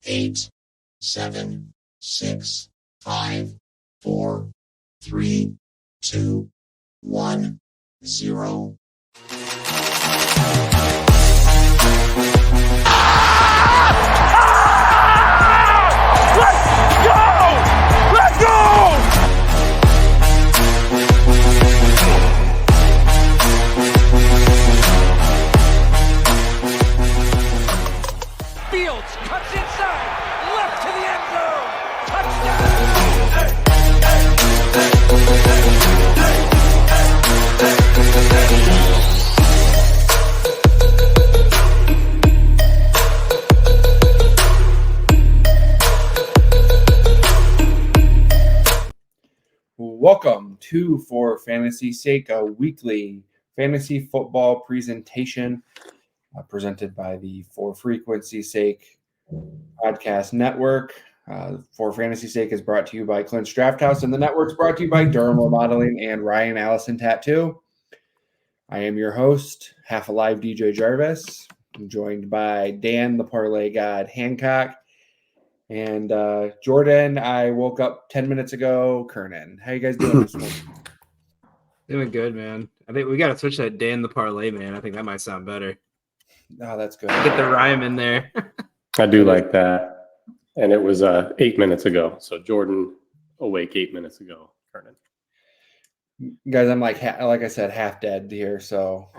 8, 7, 6, 5, 4, 3, 2, 1, 0. Fields cuts inside, left to the end zone. Touchdown! Welcome to For Fantasy's Sake, a weekly fantasy football presentation presented by the For Frequency's Sake podcast network. For Fantasy's Sake is brought to you by Clint's Draft House, and the network's brought to you by Durham Remodeling and Ryan Allison Tattoo. I am your host, Half Alive DJ Jarvis. I'm joined by Dan, the Parlay God Hancock, and Jordan. I woke up 10 minutes ago. Kernan, how you guys doing this morning? Doing good, man. I think we got to switch that Dan the Parlay, man. I think that might sound better. Oh, that's good. Get the rhyme in there. I do like that. And it was 8 minutes ago. So Jordan awake 8 minutes ago, Kernan. Guys, I'm like I said, half dead here. So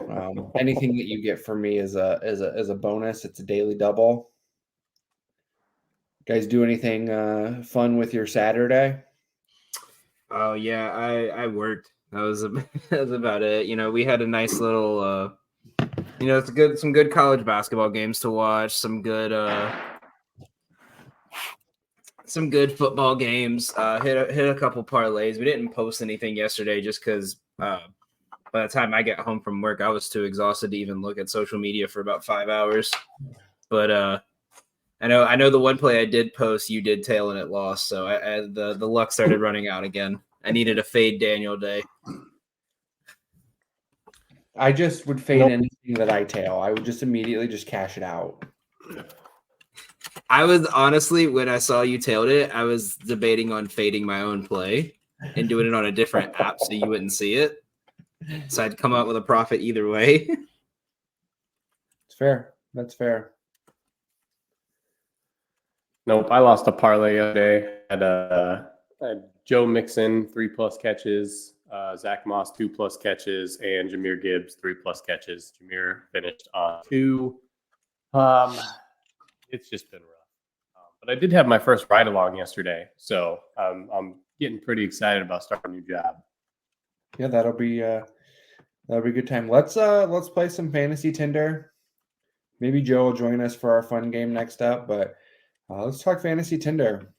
anything that you get from me is a bonus. It's a daily double. Guys, do anything fun with your Saturday? Oh yeah, I worked. That was about it. You know, we had a nice little. It's some good college basketball games to watch. Some good football games. Hit a couple parlays. We didn't post anything yesterday just because by the time I get home from work, I was too exhausted to even look at social media for about 5 hours. But I know the one play I did post, you did tail and it lost. So the luck started running out again. I needed a fade Daniel day. I just would fade anything that I tail. I would just immediately just cash it out. I was honestly, when I saw you tailed it, I was debating on fading my own play and doing it on a different app so you wouldn't see it. So I'd come out with a profit either way. It's fair. That's fair. Nope, I lost a parlay yesterday. I had Joe Mixon 3+ catches, Zach Moss 2+ catches, and Jahmyr Gibbs 3+ catches. Jahmyr finished on 2. It's just been rough. But I did have my first ride along yesterday, so I'm getting pretty excited about starting a new job. Yeah, that'll be a good time. Let's play some Fantasy Tinder. Maybe Joe will join us for our fun game next up, but let's talk Fantasy Tinder.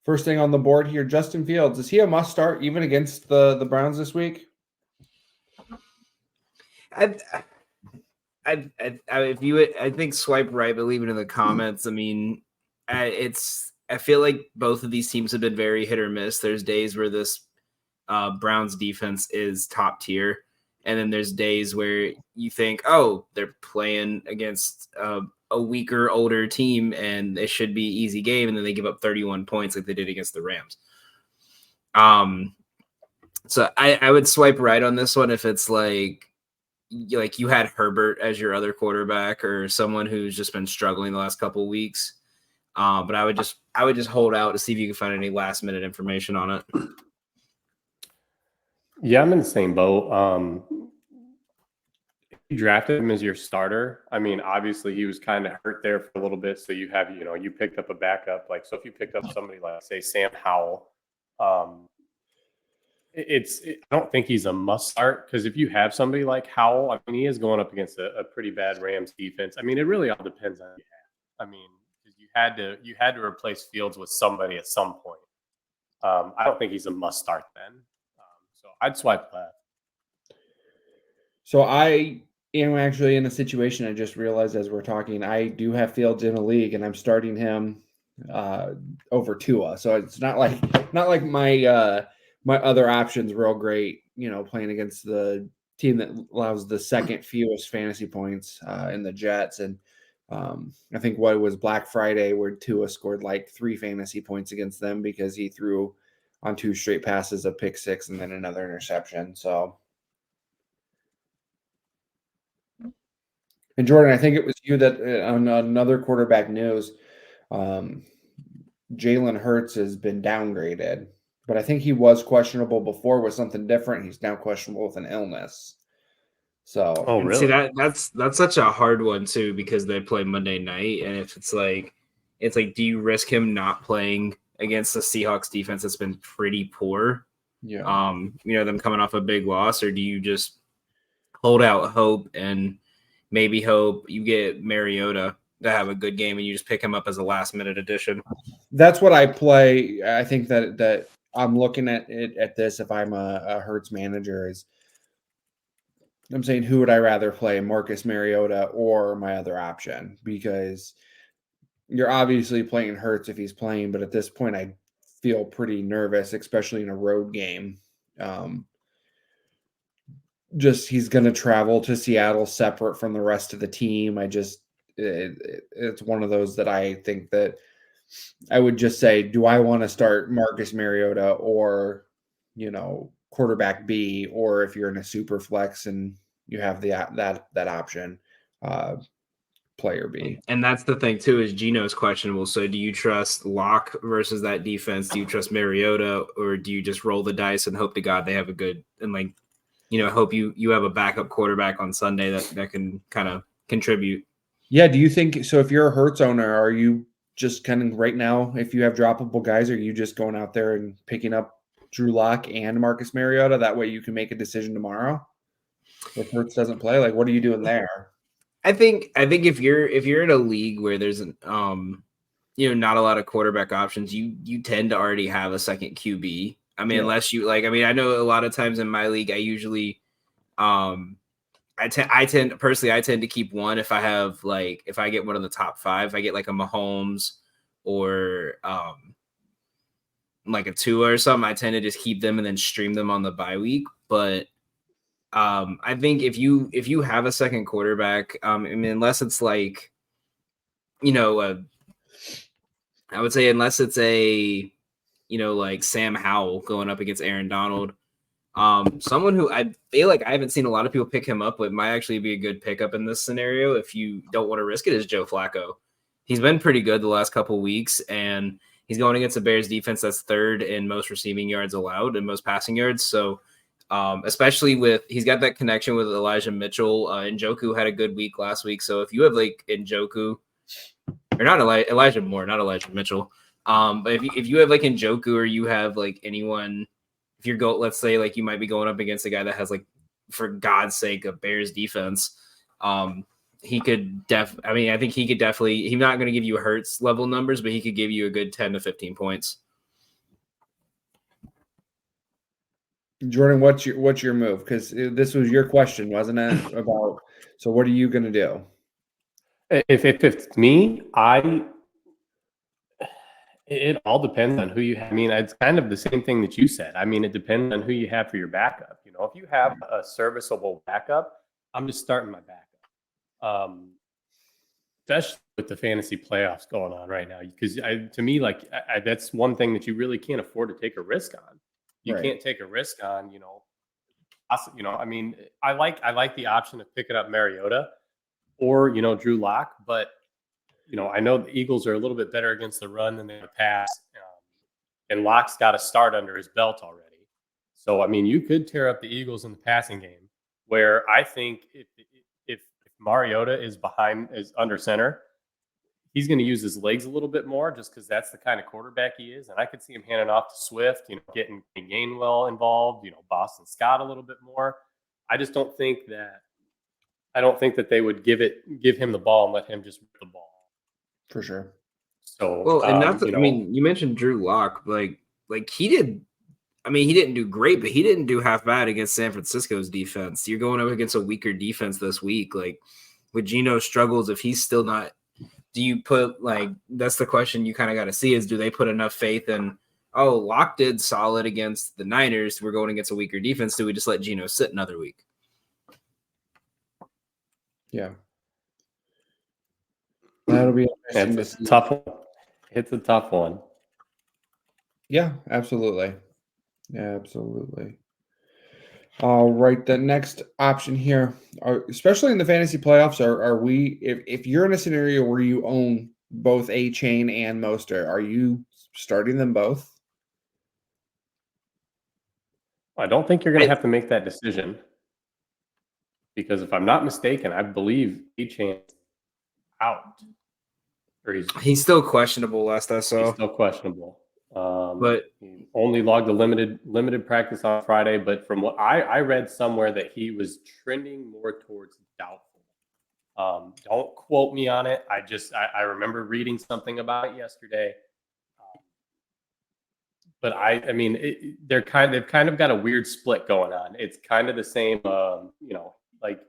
First thing on the board here, Justin Fields. Is he a must start even against the Browns this week? I think swipe right, but leave it in the comments. I mean, I feel like both of these teams have been very hit or miss. There's days where this Browns defense is top tier, and then there's days where you think, oh, they're playing against a weaker, older team, and it should be easy game, and then they give up 31 points like they did against the Rams. So I would swipe right on this one if it's like you had Herbert as your other quarterback or someone who's just been struggling the last couple of weeks. But I would just hold out to see if you can find any last minute information on it. Yeah, I'm in the same boat. If you drafted him as your starter, I mean, obviously he was kind of hurt there for a little bit. So you have, you picked up a backup. So if you picked up somebody like, say, Sam Howell, I don't think he's a must start because if you have somebody like Howell, I mean, he is going up against a pretty bad Rams defense. I mean, it really all depends on you have. I mean, you had to replace Fields with somebody at some point. I don't think he's a must start then. So I'd swipe left. So I am actually in a situation I just realized as we're talking. I do have Fields in a league, and I'm starting him over Tua. So it's not like my my other options real great. Playing against the team that allows the second fewest fantasy points in the Jets, and I think what was Black Friday where Tua scored like 3 fantasy points against them because he threw on 2 straight passes, a pick six, and then another interception. So, and Jordan, I think it was you that on another quarterback news, Jalen Hurts has been downgraded, but I think he was questionable before with something different. He's now questionable with an illness. So, Oh, And really? see that's such a hard one too because they play Monday night, and if it's like do you risk him not playing against the Seahawks defense that's been pretty poor? yeah. Them coming off a big loss, or do you just hold out hope and maybe hope you get Mariota to have a good game and you just pick him up as a last minute addition? That's what I play. I think that I'm looking at it at this if I'm a Hurts manager is I'm saying who would I rather play, Marcus Mariota or my other option? Because you're obviously playing Hurts if he's playing, but at this point I feel pretty nervous, especially in a road game. Just he's going to travel to Seattle separate from the rest of the team. It's one of those that I think that I would just say, do I want to start Marcus Mariota or, quarterback B, or if you're in a super flex and you have that option, player B. And that's the thing too is Geno's questionable. So do you trust Locke versus that defense? Do you trust Mariota, or do you just roll the dice and hope to God they have a good and hope you have a backup quarterback on Sunday that can kind of contribute? Yeah. Do you think so? If you're a Hurts owner, are you just kind of right now, if you have droppable guys, are you just going out there and picking up Drew Lock and Marcus Mariota? That way you can make a decision tomorrow if Hurts doesn't play. Like, what are you doing there? I think if you're in a league where there's not a lot of quarterback options, you tend to already have a second QB. I mean, unless you I know a lot of times in my league, I usually I tend to keep one if I have if I get one of the top 5, if I get like a Mahomes or like a Tua or something, I tend to just keep them and then stream them on the bye week. But I think if you have a second quarterback, unless it's I would say unless it's a like Sam Howell going up against Aaron Donald, someone who I feel like I haven't seen a lot of people pick him up with might actually be a good pickup in this scenario if you don't want to risk it is Joe Flacco. He's been pretty good the last couple of weeks, and he's going against the Bears defense that's 3rd in most receiving yards allowed and most passing yards. So especially he's got that connection with Elijah Mitchell. Njoku had a good week last week. So if you have Njoku, or not Elijah Moore, not Elijah Mitchell. But if you have Njoku, or you have anyone, if you're let's say you might be going up against a guy that has for God's sake, a Bears defense. He could I think he could definitely, he's not going to give you Hurts level numbers, but he could give you a good 10 to 15 points. Jordan, what's your move? Because this was your question, wasn't it? About so what are you going to do? If it's me, it all depends on who you have. I mean, it's kind of the same thing that you said. I mean, it depends on who you have for your backup. If you have a serviceable backup, I'm just starting my backup. Especially with the fantasy playoffs going on right now, because to me, that's one thing that you really can't afford to take a risk on. You can't take a risk on, I mean, I like the option of picking up Mariota or, Drew Lock, but, I know the Eagles are a little bit better against the run than they have pass, and Lock's got a start under his belt already. So, I mean, you could tear up the Eagles in the passing game, where I think if Mariota is under center, he's going to use his legs a little bit more just because that's the kind of quarterback he is. And I could see him handing off to Swift, getting Gainwell involved, Boston Scott a little bit more. I don't think that they would give him the ball and let him just rip the ball. For sure. So, and that's, you mentioned Drew Lock, he didn't do great, but he didn't do half bad against San Francisco's defense. You're going up against a weaker defense this week. With Geno's struggles, if he's still not, do you put that's the question you kind of got to see is, do they put enough faith in, Locke did solid against the Niners, we're going against a weaker defense, do we just let Geno sit another week? Yeah. That'll be interesting to It's a see. tough one. It's a tough one. Yeah, absolutely. Yeah, absolutely. All right, the next option here, especially in the fantasy playoffs, are we? If you're in a scenario where you own both A-Chain and Mostert, are you starting them both? I don't think you're going to I- have to make that decision because if I'm not mistaken, I believe A-Chain out, or He's still questionable. Last I he's saw, still questionable. but He only logged a limited practice on Friday, but from what I read somewhere that he was trending more towards doubtful. Don't quote me on it. I remember reading something about it yesterday. But I mean, they've kind of got a weird split going on. It's kind of the same, like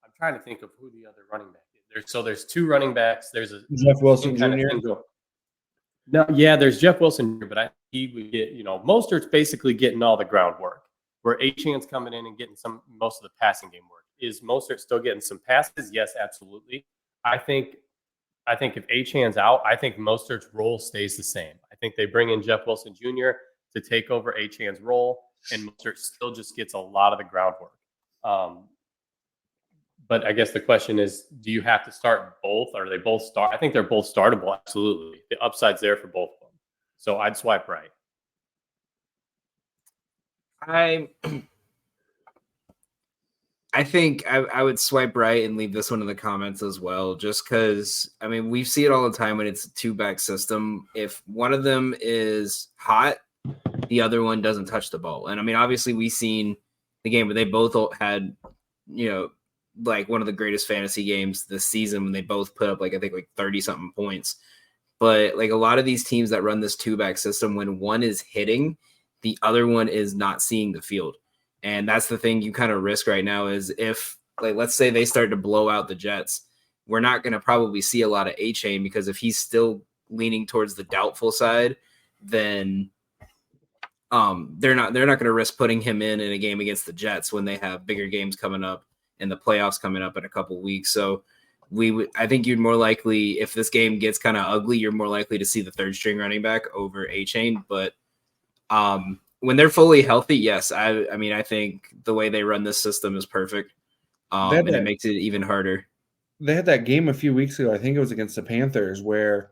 I'm trying to think of who the other running back is. There's two running backs. There's a Jeff Wilson kind of Jr. thing going. No, yeah, there's Jeff Wilson here, but he would get, Mostert's basically getting all the groundwork, where A-Chan's coming in and getting most of the passing game work. Is Mostert still getting some passes? Yes, absolutely. I think if A-Chan's out, I think Mostert's role stays the same. I think they bring in Jeff Wilson Jr. to take over A-Chan's role, and Mostert still just gets a lot of the groundwork. But I guess the question is, do you have to start both? Or are they both start? I think they're both startable. Absolutely. The upside's there for both of them. So I'd swipe right. I think I would swipe right and leave this one in the comments as well, just because, I mean, we see it all the time when it's a two-back system. If one of them is hot, the other one doesn't touch the ball. And I mean, obviously we've seen the game where they both had, like one of the greatest fantasy games this season when they both put up like 30 something points. But like a lot of these teams that run this two-back system, when one is hitting, the other one is not seeing the field. And that's the thing you kind of risk right now is if, like, let's say they start to blow out the Jets, we're not going to probably see a lot of A-Chain, because if he's still leaning towards the doubtful side, then they're not going to risk putting him in a game against the Jets when they have bigger games coming up and the playoffs coming up in a couple of weeks. So I think you'd more likely, if this game gets kind of ugly, you're more likely to see the third string running back over A-Chain. But when they're fully healthy, yes, I mean, I think the way they run this system is perfect, and it makes it even harder. They had that game a few weeks ago. I think it was against the Panthers, where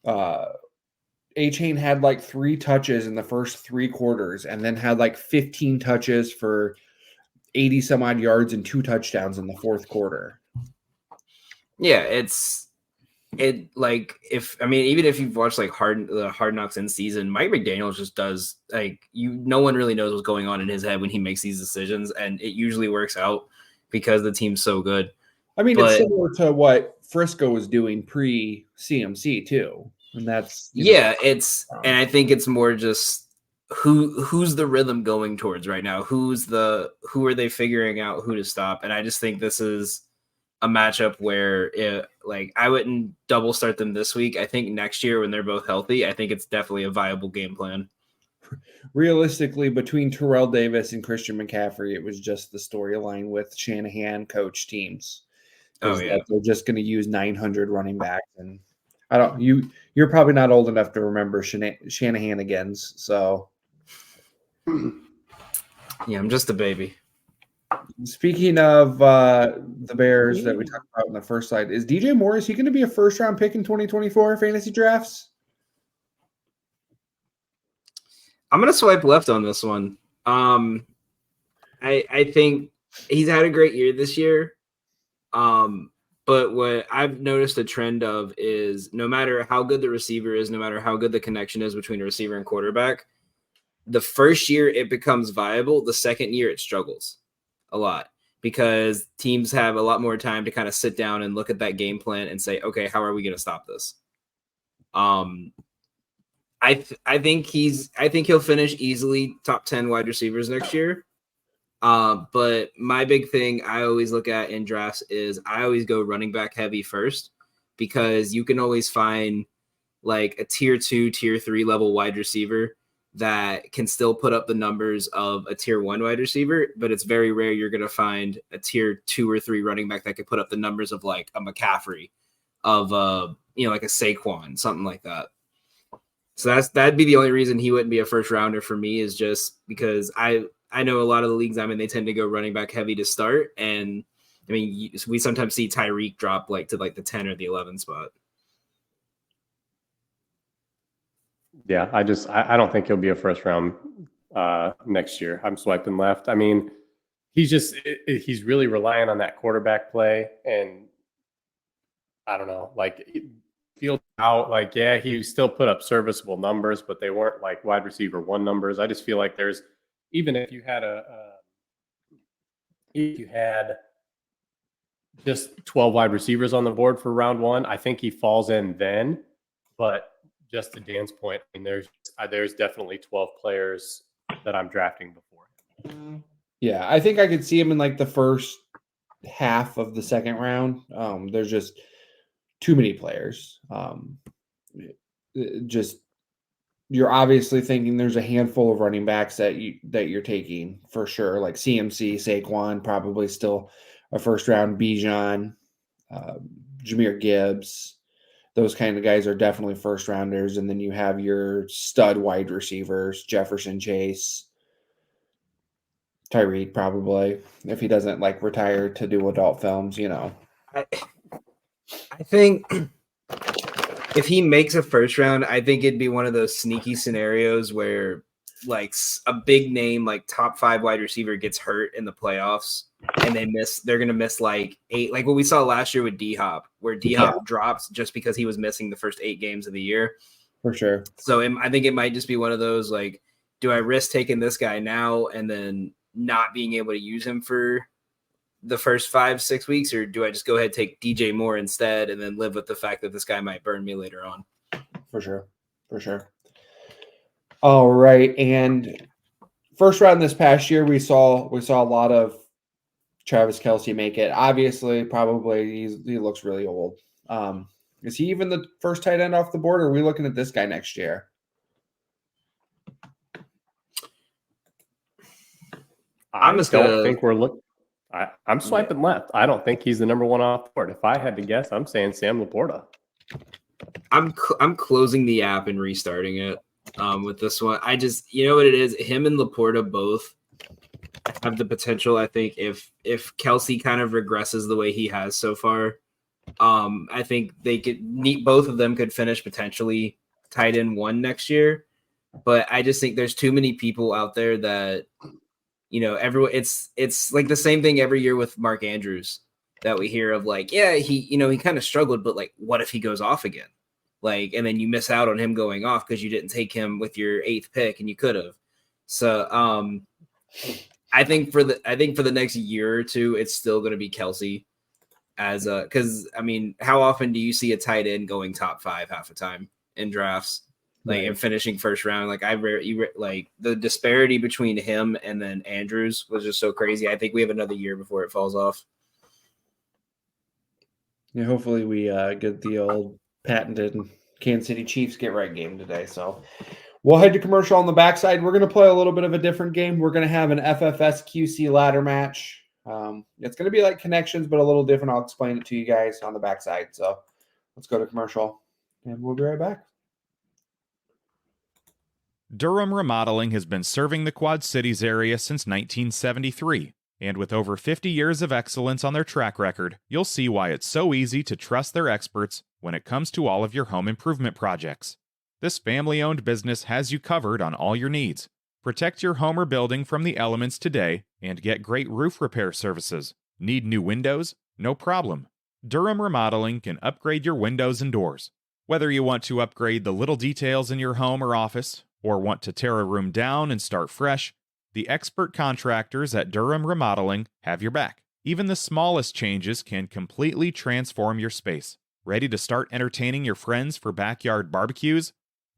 A-Chain had like 3 touches in the first 3 quarters, and then had like 15 touches for 80 some odd yards and 2 touchdowns in the fourth quarter. Yeah, even if you've watched like the Hard Knocks in season, Mike McDaniel just does no one really knows what's going on in his head when he makes these decisions, and it usually works out because the team's so good. I mean, it's similar to what Frisco was doing pre CMC too, and that's and I think it's more just who's the rhythm going towards right now? Who are they figuring out who to stop? And I just think this is a matchup where I wouldn't double start them this week. I think next year when they're both healthy, I think it's definitely a viable game plan. Realistically, between Terrell Davis and Christian McCaffrey, it was just the storyline with Shanahan coach teams. Oh yeah, they're just going to use 900 running backs, and you're probably not old enough to remember Shanahanigans. So yeah, I'm just a baby. Speaking of the Bears that we talked about in the first slide, is DJ Moore, is he going to be a first-round pick in 2024 fantasy drafts? I'm going to swipe left on this one. I think he's had a great year this year. But what I've noticed a trend of is no matter how good the receiver is, no matter how good the connection is between a receiver and quarterback, the first year it becomes viable. The second year it struggles a lot because teams have a lot more time to kind of sit down and look at that game plan and say, okay, how are we going to stop this? I think he'll finish easily top 10 wide receivers next year. But my big thing I always look at in drafts is I always go running back heavy first, because you can always find like a tier 2, tier 3 level wide receiver that can still put up the numbers of a tier 1 wide receiver, but it's very rare you're going to find a tier 2 or 3 running back that could put up the numbers of like a McCaffrey, of like a Saquon, something like that. So that'd be the only reason he wouldn't be a first rounder for me, is just because I know a lot of the leagues I'm in, they tend to go running back heavy to start, and I mean we sometimes see Tyreek drop to the 10 or the 11 spot. Yeah, I don't think he'll be a first round next year. I'm swiping left. I mean, he's really relying on that quarterback play, and I don't know, Field out, yeah, he still put up serviceable numbers, but they weren't like wide receiver 1 numbers. I just feel like even if you had just 12 wide receivers on the board for round 1, I think he falls in then. But just to Dan's point, I mean, there's definitely 12 players that I'm drafting before him. Yeah, I think I could see him in the first half of the second round. There's just too many players. You're obviously thinking there's a handful of running backs that you're taking for sure, like CMC, Saquon, probably still a first round, Bijan, Jahmyr Gibbs. Those kind of guys are definitely first rounders. And then you have your stud wide receivers, Jefferson, Chase, Tyreek, probably, if he doesn't retire to do adult films, I think if he makes a first round, I think it'd be one of those sneaky scenarios where a big name, top 5 wide receiver gets hurt in the playoffs and they're going to miss 8, like what we saw last year with D-Hop, where D-Hop drops just because he was missing the first 8 games of the year. For sure. So I think it might just be one of those, do I risk taking this guy now and then not being able to use him for the first 5-6 weeks, or do I just go ahead and take DJ Moore instead and then live with the fact that this guy might burn me later on? For sure. All right, and first round this past year, we saw a lot of Travis Kelce make it. Obviously, probably he looks really old. Is he even the first tight end off the board, or are we looking at this guy next year? I'm swiping left. I don't think he's the number 1 off the board. If I had to guess, I'm saying Sam Laporta. I'm closing the app and restarting it with this one. I just, what it is, him and Laporta both have the potential. I think if Kelce kind of regresses the way he has so far, I think both of them could finish potentially tight end 1 next year. But I just think there's too many people out there that, everyone, it's the same thing every year with Mark Andrews that we hear of, he kind of struggled, but what if he goes off again? And then you miss out on him going off because you didn't take him with your 8th pick and you could have. So I think for the next year or two, it's still going to be Kelce because I mean, how often do you see a tight end going top 5 half the time in drafts? And finishing first round, the disparity between him and then Andrews was just so crazy. I think we have another year before it falls off. Yeah, hopefully we get the old patented Kansas City Chiefs get right game today. So we'll head to commercial on the backside. We're going to play a little bit of a different game. We're going to have an FFS QC ladder match. It's going to be like connections, but a little different. I'll explain it to you guys on the backside. So let's go to commercial and we'll be right back. Durham Remodeling has been serving the Quad Cities area since 1973, and with over 50 years of excellence on their track record, you'll see why it's so easy to trust their experts when it comes to all of your home improvement projects. This family-owned business has you covered on all your needs. Protect your home or building from the elements today and get great roof repair services. Need new windows? No problem. Durham Remodeling can upgrade your windows and doors. Whether you want to upgrade the little details in your home or office, or want to tear a room down and start fresh, the expert contractors at Durham Remodeling have your back. Even the smallest changes can completely transform your space. Ready to start entertaining your friends for backyard barbecues?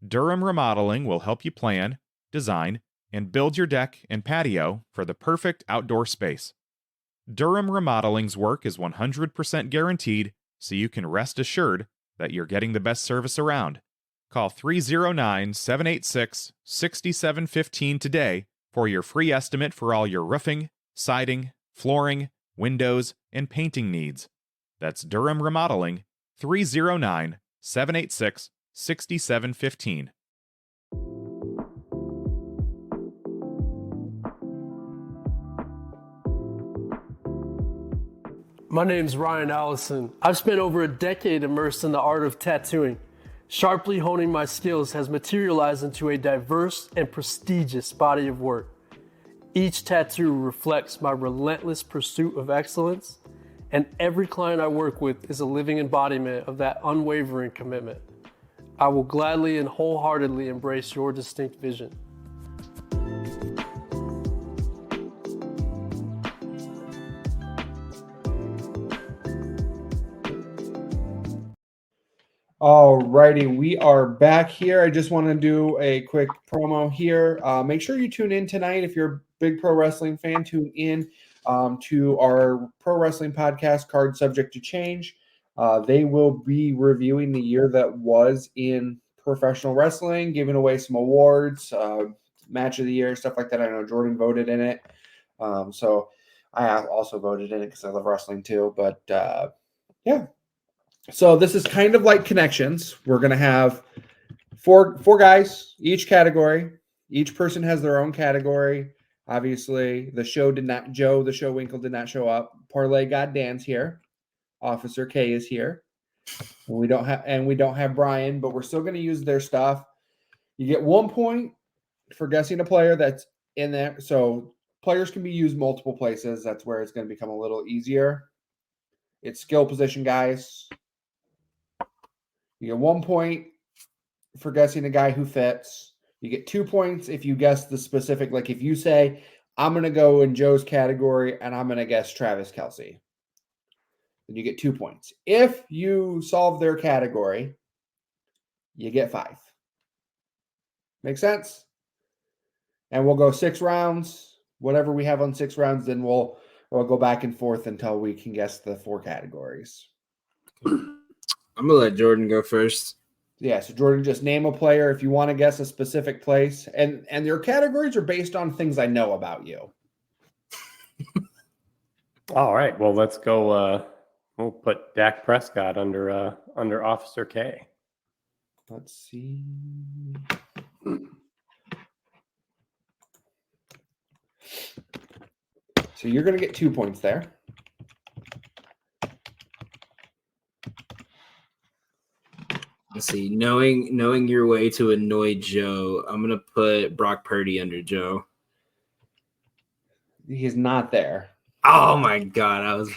Durham Remodeling will help you plan, design, and build your deck and patio for the perfect outdoor space. Durham Remodeling's work is 100% guaranteed, so you can rest assured that you're getting the best service around. Call 309-786-6715 today for your free estimate for all your roofing, siding, flooring, windows, and painting needs. That's Durham Remodeling, 309 786 6715. My name's Ryan Allison. I've spent over a decade immersed in the art of tattooing. Sharply honing my skills has materialized into a diverse and prestigious body of work. Each tattoo reflects my relentless pursuit of excellence, and every client I work with is a living embodiment of that unwavering commitment. I will gladly and wholeheartedly embrace your distinct vision. All righty, we are back here. I just want to do a quick promo here. Make sure you tune in tonight if you're a big pro wrestling fan. Tune in to our pro wrestling podcast, Card Subject to Change. They will be reviewing the year that was in professional wrestling, giving away some awards, match of the year, stuff like that. I know Jordan voted in it, so I also voted in it because I love wrestling too. But yeah. So this is kind of like Connections. We're going to have four guys, each category. Each person has their own category. Obviously, the show Winkle did not show up. Parlay God Dan's here. Officer K is here. And we don't have Brian, but we're still going to use their stuff. You get 1 point for guessing a player that's in there. So players can be used multiple places. That's where it's going to become a little easier. It's skill position, guys. You get 1 point for guessing a guy who fits. You get 2 points if you guess the specific. Like if you say, I'm going to go in Joe's category and I'm going to guess Travis Kelce, then you get 2 points. If you solve their category, you get 5. Make sense? And we'll go 6 rounds. Whatever we have on 6 rounds, then we'll go back and forth until we can guess the 4 categories. I'm going to let Jordan go first. Yeah, so Jordan, just name a player if you want to guess a specific place. And your categories are based on things I know about you. All right. Well, let's go. We'll put Dak Prescott under Officer K. Let's see. So you're going to get 2 points there. Let's see. Knowing your way to annoy Joe, I'm gonna put Brock Purdy under Joe. He's not there. Oh my god!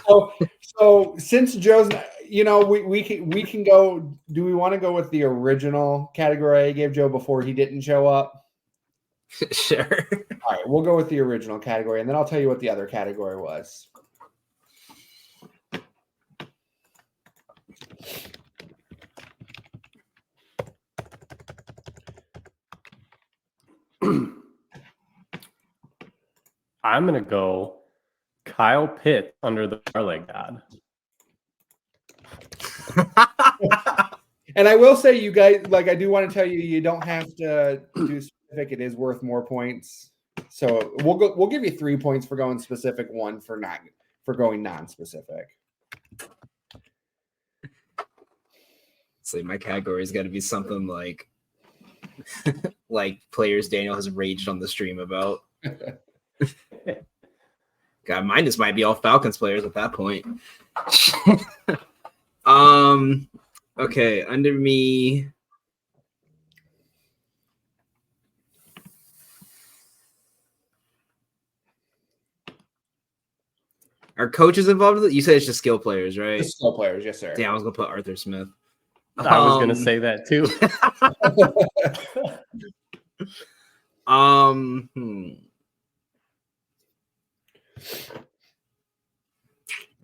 So since Joe's, we can go. Do we want to go with the original category I gave Joe before he didn't show up? Sure. All right, we'll go with the original category, and then I'll tell you what the other category was. I'm going to go Kyle Pitts under the Parlay God. And I will say, you guys, I do want to tell you, you don't have to do specific. It is worth more points. So we'll give you 3 points for going specific, 1 for going non-specific. So my category's got to be something like players Daniel has raged on the stream about. God, mine just might be all Falcons players at that point. Okay, under me. Are coaches involved with it? You said it's just skill players, right? Just skill players, yes, sir. Damn, I was gonna put Arthur Smith. I was going to say that too. I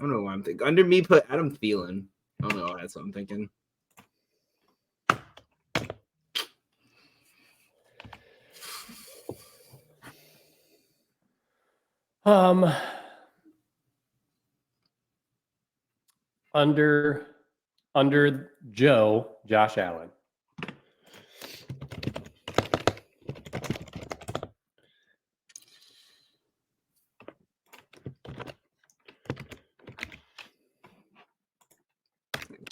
don't know why I'm thinking. Under me, put Adam Thielen. I don't know. That's what I'm thinking. Under Joe, Josh Allen.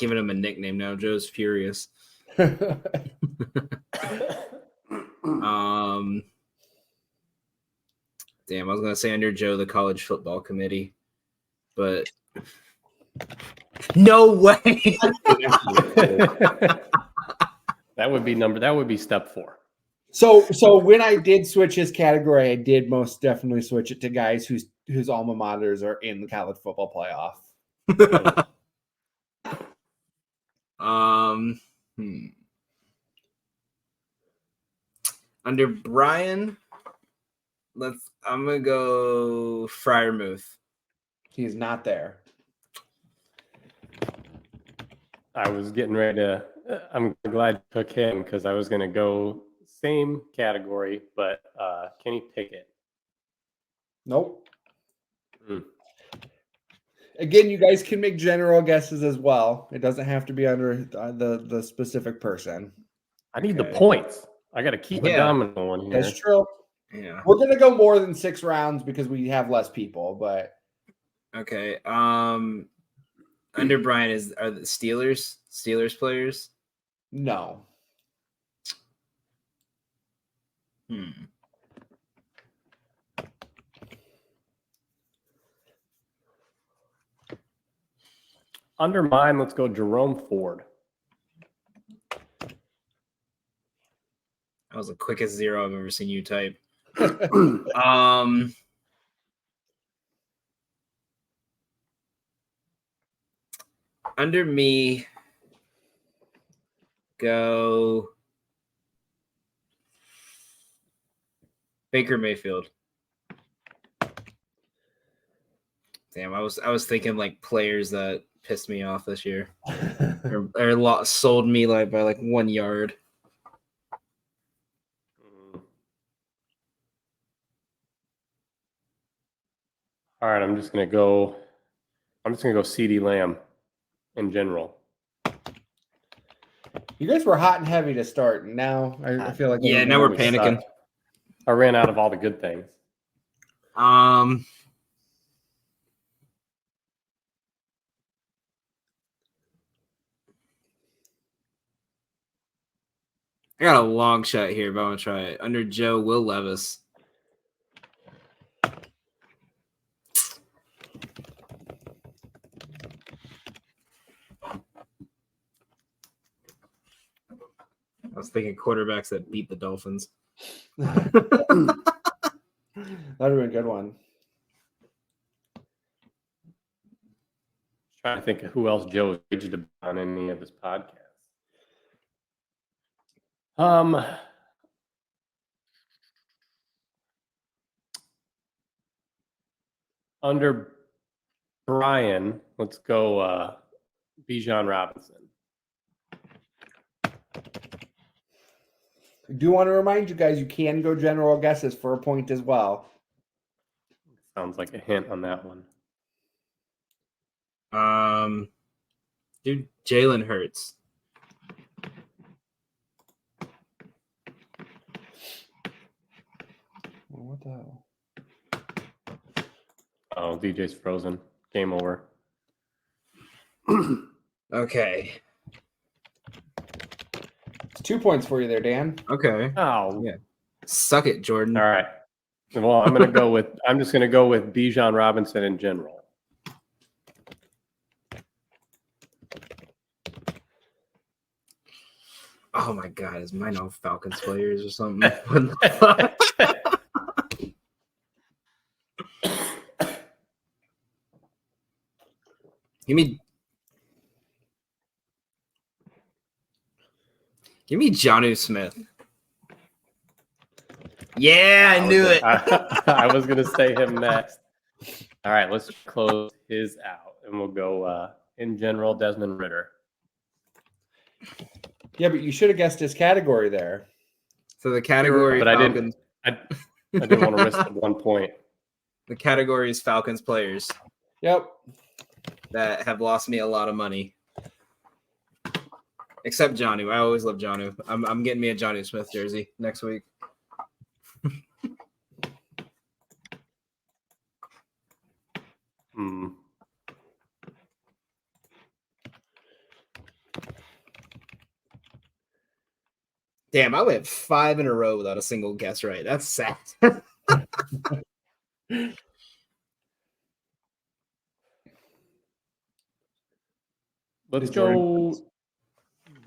giving him a nickname now. Joe's furious. Damn, I was gonna say under Joe the college football committee, but no way. That would be step 4. So when I did switch his category, I did most definitely switch it to guys whose alma maters are in the college football playoff. Under Brian, I'm gonna go Freiermuth. He's not there. I was getting ready to. I'm glad you took him because I was going to go same category, but Kenny Pickett. Nope. Mm. Again, you guys can make general guesses as well. It doesn't have to be under the specific person. I need the points. I got to keep a dominant one here. That's true. Yeah. We're gonna go more than 6 rounds because we have less people, but okay. Under Brian are the Steelers players? No. Under mine, let's go Jerome Ford. That was the quickest 0 I've ever seen you type. Under me, go Baker Mayfield. Damn, I was thinking like players that pissed me off this year or sold me by 1 yard. All right, I'm just gonna go CeeDee Lamb in general. You guys were hot and heavy to start, and now I feel like now we're panicking. I ran out of all the good things. I got a long shot here, but I'm gonna try it. Under Joe, Will Levis. I was thinking quarterbacks that beat the Dolphins. That'd have been a good one. Trying to think of who else Joe aged about on any of his podcasts. Under Brian, let's go Bijan Robinson. I do want to remind you guys you can go general guesses for a point as well. Sounds like a hint on that one. Dude, Jalen Hurts. What the hell? Oh, DJ's frozen. Game over. Okay. It's 2 points for you there, Dan. Okay. Oh, Yeah. Suck it, Jordan. all right. Well, I'm just gonna go with Bijan Robinson in general. Oh my god, is mine all Falcons players or something? What the fuck? Give me Jonnu Smith. Yeah, I knew it. I was going to say him next. All right, let's close his out, and we'll go in general Desmond Ridder. Yeah, but you should have guessed his category there. So the category, but Falcons, I didn't want to risk the 1 point. the category is Falcons players Yep. that have lost me a lot of money. Except Jonnu. I always love Jonnu. I'm getting me a Jonnu Smith jersey next week. Damn, I went 5 in a row without a single guess right. That's sad. Let's Did Jordan- go.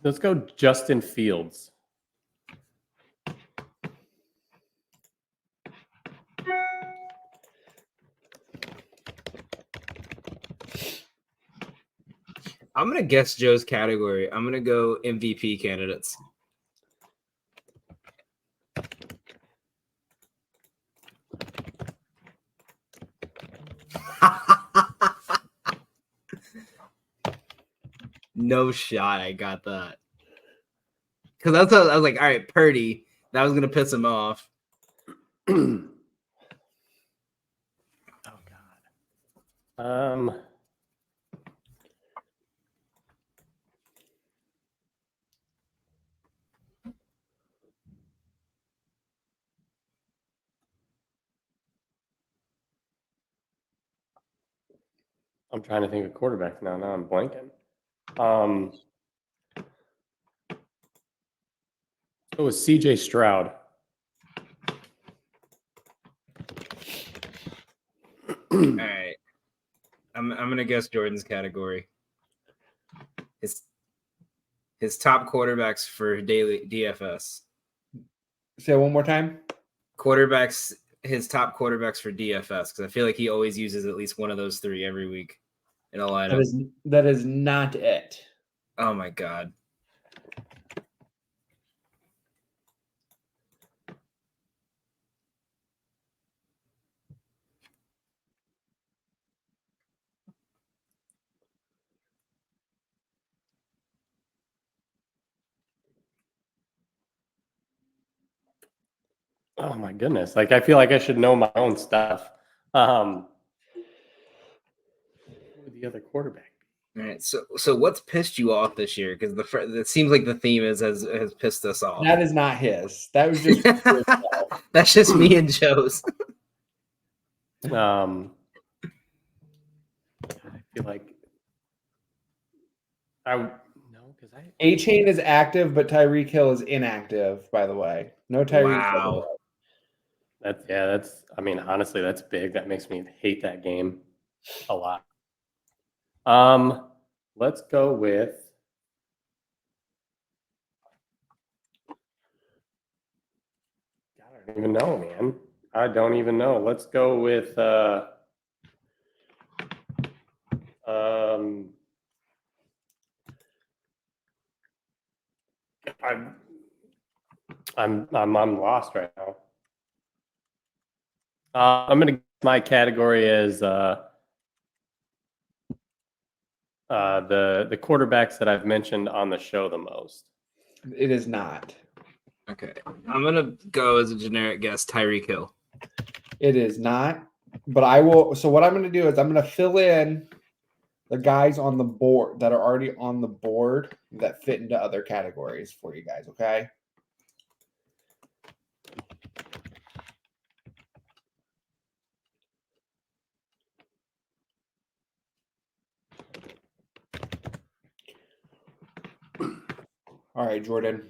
Let's go Justin Fields. I'm gonna guess Joe's category. I'm gonna go MVP candidates. No shot. I got that. Because that's what I was like, all right, Purdy. That was gonna piss him off. Oh God. I'm trying to think of quarterbacks now. Now I'm blanking. It was CJ Stroud. All right. I'm gonna guess Jordan's category. His top quarterbacks for daily DFS. Say it one more time. His top quarterbacks for DFS, because I feel like he always uses at least one of those 3 every week in a lineup. That is not it. Oh my God. Oh my goodness! Like I feel like I should know my own stuff. Who would the other quarterback be? All right. So what's pissed you off this year? Because it seems like the theme has pissed us off. That is not his. That was just That's just me and Joe's. I feel like A-Chain is active, but Tyreek Hill is inactive, by the way. No Tyreek Wow. Hill. That's I mean, honestly, that's big. That makes me hate that game a lot. Let's go with God, I don't even know, man. I don't even know. Let's go with I'm lost right now. I'm gonna my category is the quarterbacks that I've mentioned on the show the most. It is not. Okay. I'm gonna go as a generic guess, Tyreek Hill. It is not. But I will. So what I'm going to do is I'm going to fill in the guys on the board that are already on the board that fit into other categories for you guys. Okay. All right, Jordan.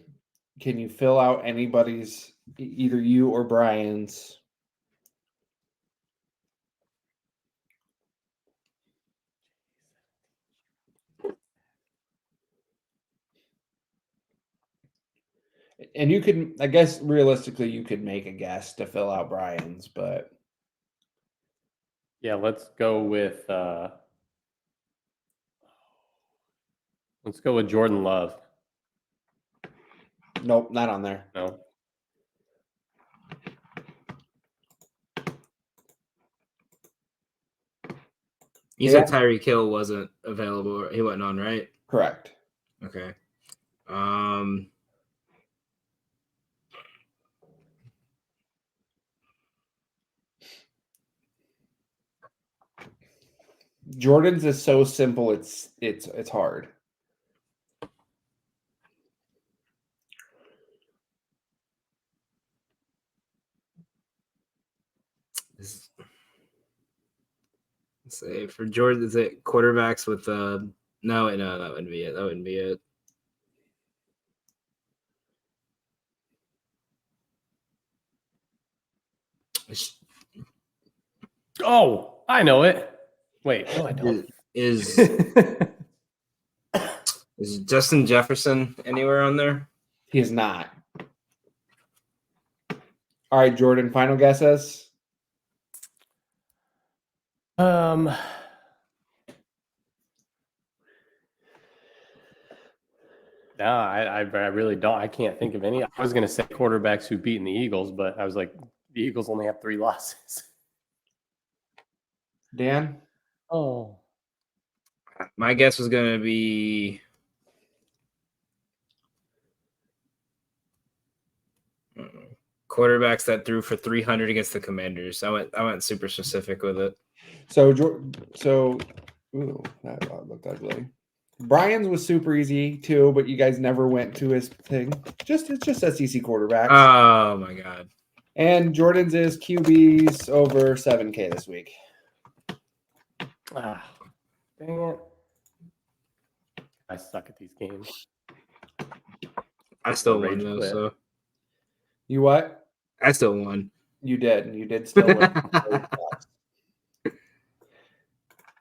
Can you fill out anybody's, either you or Brian's? And you could, I guess, realistically, you could make a guess to fill out Brian's, but Yeah, let's go with Jordan Love. nope, not on there. No. You said Tyreek Hill wasn't available. He wasn't on, right? Correct. Okay. Jordan's is so simple. It's hard. Let's say for Jordan, is it quarterbacks with no, that wouldn't be it. That wouldn't be it. Oh, I know it. Wait, no, I don't. Is Justin Jefferson anywhere on there? He is not. All right, Jordan, final guesses? No, I really don't. I can't think of any. I was going to say quarterbacks who've beaten the Eagles, but I was like, the Eagles only have 3 losses. Dan? Oh. My guess was going to be quarterbacks that threw for 300 against the Commanders. I went super specific with it. So ooh, that looked ugly. Brian's was super easy too, but you guys never went to his thing. It's just SEC quarterbacks. Oh my god. And Jordan's is QBs over 7K this week. Ah, dang it. I suck at these games. I still Rage won though, quit. so You what? I still won. You did. You did still win.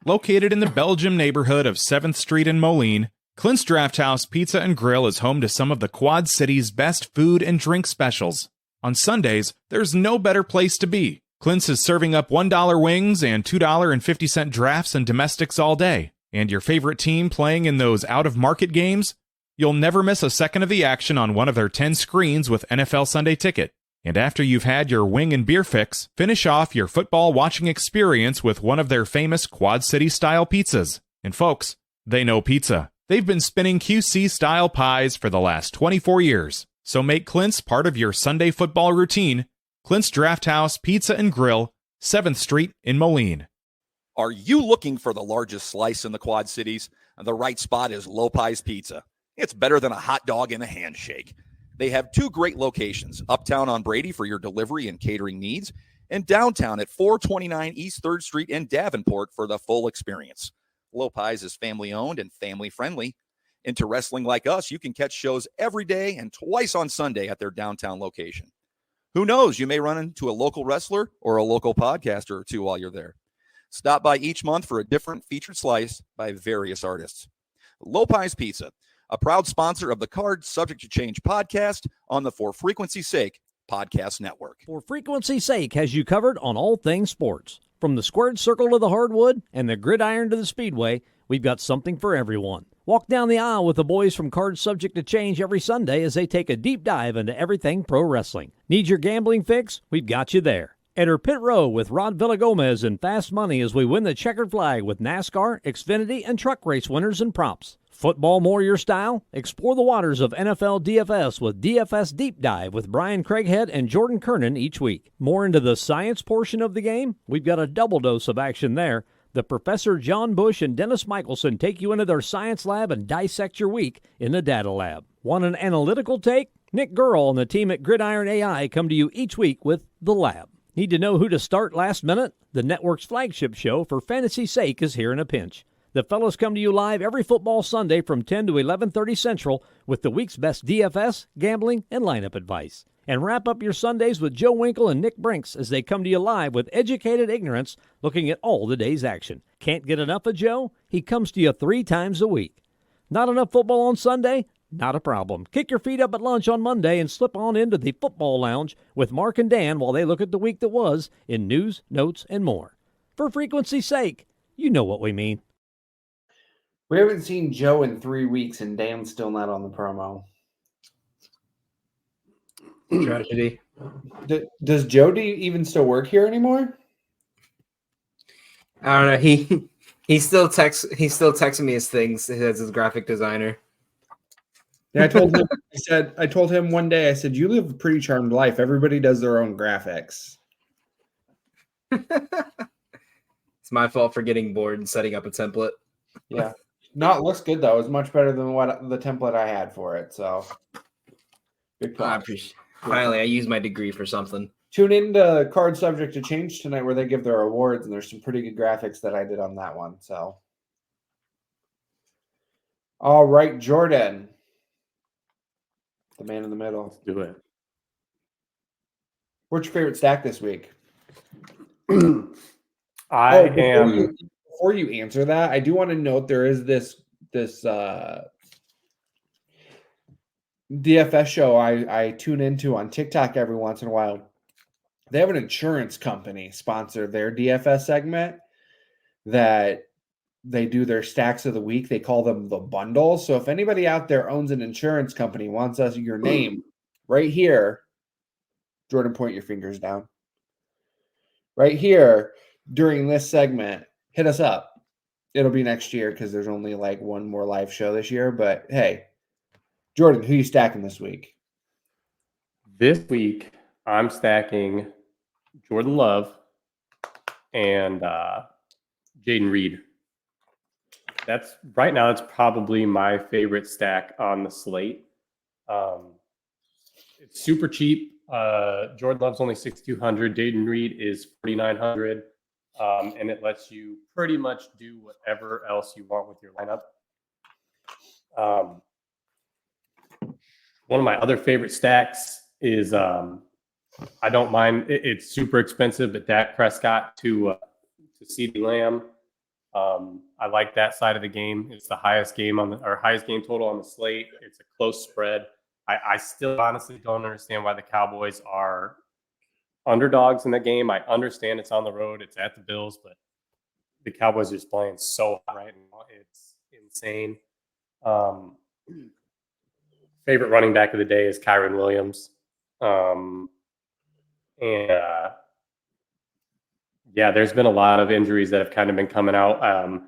Located in the Belgium neighborhood of 7th Street in Moline, Clint's Draft House Pizza and Grill is home to some of the Quad City's best food and drink specials. On Sundays, there's no better place to be. Clint's is serving up $1 wings and $2.50 drafts and domestics all day. And your favorite team playing in those out-of-market games? You'll never miss a second of the action on one of their 10 screens with NFL Sunday Ticket. And after you've had your wing and beer fix, finish off your football watching experience with one of their famous Quad City-style pizzas. And folks, they know pizza. They've been spinning QC-style pies for the last 24 years. So make Clint's part of your Sunday football routine. Clint's Draft House Pizza and Grill, 7th Street in Moline. Are you looking for the largest slice in the Quad Cities? The right spot is Lopez Pizza. It's better than a hot dog and a handshake. They have 2 great locations, uptown on Brady for your delivery and catering needs, and downtown at 429 East 3rd Street in Davenport for the full experience. Lopez is family-owned and family-friendly. Into wrestling like us, you can catch shows every day and twice on Sunday at their downtown location. Who knows, you may run into a local wrestler or a local podcaster or 2 while you're there. Stop by each month for a different featured slice by various artists. Lopez Pizza, a proud sponsor of the Card Subject to Change podcast on the For Frequency's Sake podcast network. For Frequency's Sake has you covered on all things sports. From the squared circle to the hardwood and the gridiron to the speedway, we've got something for everyone. Walk down the aisle with the boys from Card Subject to Change every Sunday as they take a deep dive into everything pro wrestling. Need your gambling fix? We've got you there. Enter Pit Row with Rod Villagomez and Fast Money as we win the checkered flag with NASCAR, Xfinity, and truck race winners and props. Football more your style? Explore the waters of NFL DFS with DFS Deep Dive with Brian Craighead and Jordan Kernan each week. More into the science portion of the game? We've got a double dose of action there. The Professor John Bush and Dennis Michelson take you into their science lab and dissect your week in the data lab. Want an analytical take? Nick Gurl and the team at Gridiron AI come to you each week with The Lab. Need to know who to start last minute? The network's flagship show, For Fantasy's Sake, is here in a pinch. The fellas come to you live every football Sunday from 10 to 11:30 Central with the week's best DFS, gambling, and lineup advice. And wrap up your Sundays with Joe Winkle and Nick Brinks as they come to you live with educated ignorance looking at all the day's action. Can't get enough of Joe? He comes to you 3 times a week. Not enough football on Sunday? Not a problem. Kick your feet up at lunch on Monday and slip on into the football lounge with Mark and Dan while they look at the week that was in news, notes, and more. For frequency's sake, you know what we mean. We haven't seen Joe in 3 weeks, and Dan's still not on the promo. Tragedy. Does Jody even still work here anymore? I don't know. He still texting me his things as his graphic designer. Yeah, I told him one day, I said, you live a pretty charmed life. Everybody does their own graphics. It's my fault for getting bored and setting up a template. Yeah. No, it looks good though. It's much better than what the template I had for it. So big I props. appreciate. Finally, I used my degree for something. Tune in to Card Subject to Change tonight where they give their awards, and there's some pretty good graphics that I did on that one. So, all right, Jordan, the man in the middle. Let's do it. What's your favorite stack this week? I am. Before you answer that, I do want to note there is this DFS show I tune into on TikTok every once in a while. They have an insurance company sponsor their DFS segment that they do their stacks of the week. They call them the bundles. So if anybody out there owns an insurance company, wants us your name right here, Jordan, point your fingers down. Right here during this segment, hit us up. It'll be next year because there's only like one more live show this year. But hey, Jordan, who you stacking this week? This week, I'm stacking Jordan Love and Jaden Reed. That's right now. That's probably my favorite stack on the slate. It's super cheap. Jordan Love's only 6,200. Jaden Reed is 4,900, and it lets you pretty much do whatever else you want with your lineup. One of my other favorite stacks is I don't mind. It's super expensive, but Dak Prescott to CeeDee Lamb. I like that side of the game. It's the highest game highest game total on the slate. It's a close spread. I still honestly don't understand why the Cowboys are underdogs in the game. I understand it's on the road. It's at the Bills, but the Cowboys are just playing so hot right now. It's insane. Favorite running back of the day is Kyren Williams. Yeah, there's been a lot of injuries that have kind of been coming out.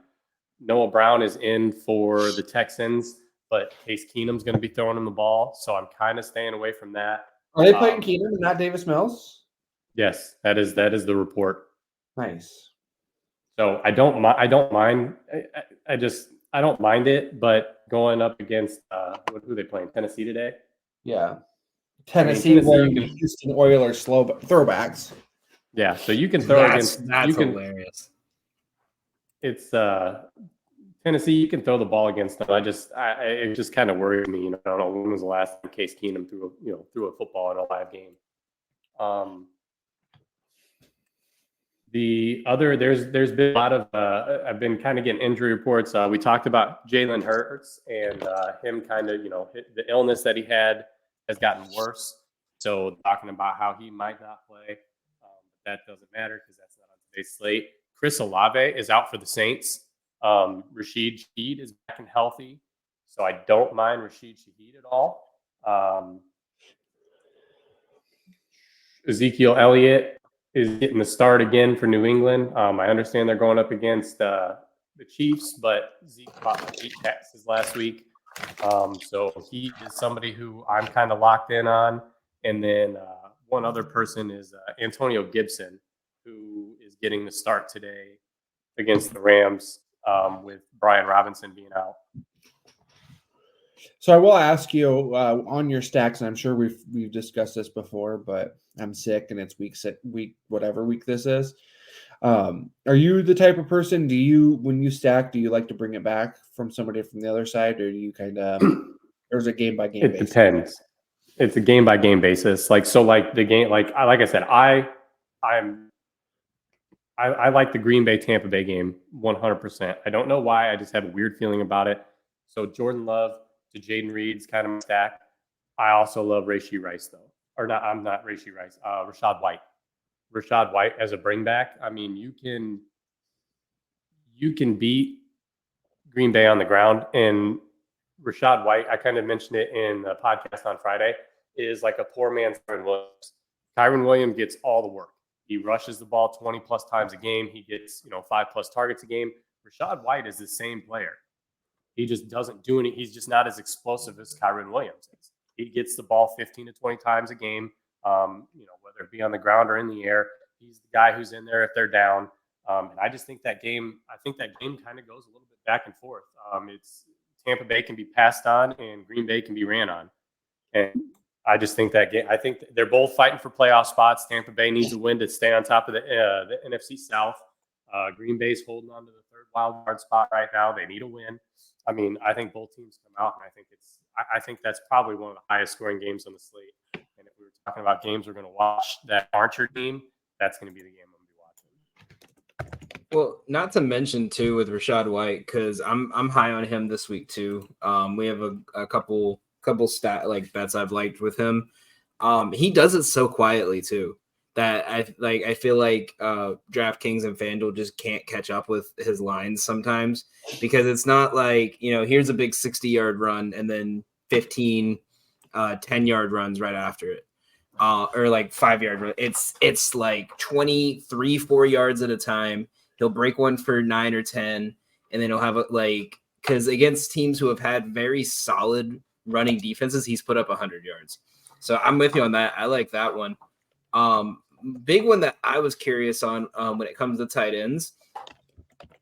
Noah Brown is in for the Texans, but Case Keenum's going to be throwing him the ball, so I'm kind of staying away from that. Are they playing Keenum and not Davis Mills? Yes, that is the report. Nice. So I don't mind. I don't mind it, but going up against who are they playing? Tennessee today? Yeah. Tennessee wearing the Houston Oilers throwbacks. Yeah, so you can throw against. That's hilarious. It's Tennessee. You can throw the ball against them. It just kind of worries me. I don't know when was the last time Case Keenum threw a football in a live game. There's been a lot of I've been kind of getting injury reports. We talked about Jalen Hurts and him kind of the illness that he had has gotten worse. So talking about how he might not play, that doesn't matter because that's not on today's slate. Chris Olave is out for the Saints. Rashid Shaheed is back and healthy, so I don't mind Rashid Shaheed at all. Ezekiel Elliott is getting the start again for New England. I understand they're going up against the Chiefs, but Zeke caught 8 passes last week. So he is somebody who I'm kind of locked in on. And then one other person is Antonio Gibson, who is getting the start today against the Rams with Brian Robinson being out. So I will ask you on your stacks, and I'm sure we've discussed this before, but I'm sick and it's whatever week this is. Are you the type of person, when you stack, do you like to bring it back from somebody from the other side, or do you kind of, or is it game by game basis? It depends. It's a game by game basis. Like the game, like I said, I like the Green Bay Tampa Bay game 100%. I don't know why. I just have a weird feeling about it. So Jordan Love to Jaden Reed's kind of my stack. I also love Rashee Rice though. Or not, I'm not Rashee Rice. Rachaad White. Rachaad White as a bring back. I mean, you can beat Green Bay on the ground, and Rachaad White, I kind of mentioned it in the podcast on Friday, is like a poor man's Kyren Williams. Kyren Williams gets all the work. He rushes the ball 20 plus times a game. He gets 5 plus targets a game. Rachaad White is the same player. He just doesn't do any. He's just not as explosive as Kyren Williams is. He gets the ball 15 to 20 times a game. Whether it be on the ground or in the air, he's the guy who's in there if they're down. And I just think that game kind of goes a little bit back and forth. It's Tampa Bay can be passed on and Green Bay can be ran on. And I just think that game, I think they're both fighting for playoff spots. Tampa Bay needs a win to stay on top of the NFC South. Green Bay's holding on to the third wild card spot right now. They need a win. I mean, I think both teams come out, and I think that's probably one of the highest scoring games on the slate. And if we were talking about games we're going to watch that aren't your team, that's going to be the game I'm going to be watching. Well, not to mention too with Rachaad White, because I'm high on him this week too. We have a couple stat like bets I've liked with him. He does it so quietly too that I feel like DraftKings and FanDuel just can't catch up with his lines sometimes, because it's not like, here's a big 60-yard run and then 15 10-yard runs right after it. Or like 5-yard run. It's like 23, 4 yards at a time. He'll break one for 9 or 10, and then he'll have because against teams who have had very solid running defenses, he's put up 100 yards. So I'm with you on that. I like that one. Big one that I was curious on when it comes to tight ends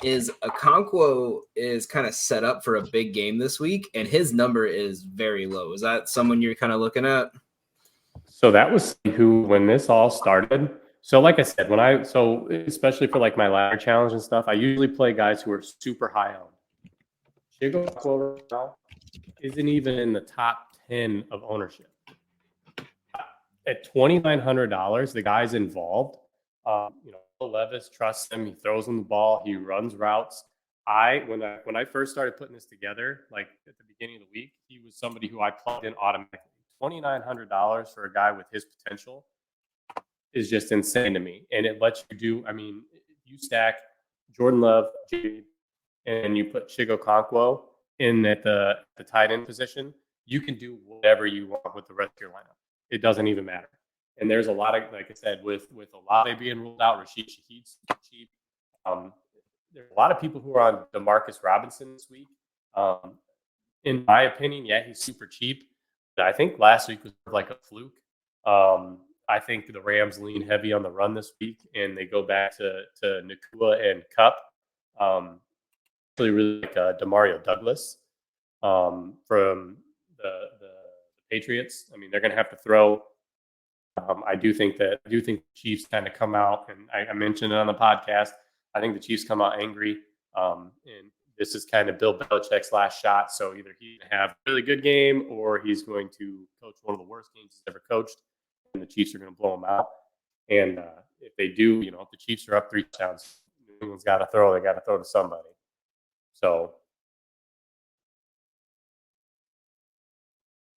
is Okonkwo is kind of set up for a big game this week, and his number is very low. Is that someone you're kind of looking at? So that was who, when this all started. So like I said, especially for like my ladder challenge and stuff, I usually play guys who are super high owned. Chigo now isn't even in the top 10 of ownership. At $2,900, the guy's involved. Levis trusts him. He throws him the ball. He runs routes. When I first started putting this together, like at the beginning of the week, he was somebody who I plugged in automatically. $2,900 for a guy with his potential is just insane to me. And it lets you do, you stack Jordan Love, and you put Chigo Okonkwo in at the tight end position, you can do whatever you want with the rest of your lineup. It doesn't even matter. And there's a lot of, like I said, with Olave being ruled out, Rashid Shaheed's cheap. There's a lot of people who are on Demarcus Robinson this week. In my opinion, yeah, he's super cheap. But I think last week was like a fluke. I think the Rams lean heavy on the run this week, and they go back to Nacua and Kupp. Really like Demario Douglas from the Patriots. They're going to have to throw. I do think the Chiefs kind of come out, and I mentioned it on the podcast. I think the Chiefs come out angry, and this is kind of Bill Belichick's last shot. So either he's going to have a really good game, or he's going to coach one of the worst games he's ever coached, and the Chiefs are going to blow him out. And if they do, if the Chiefs are up 3 touchdowns, New England's got to throw. They got to throw to somebody. So.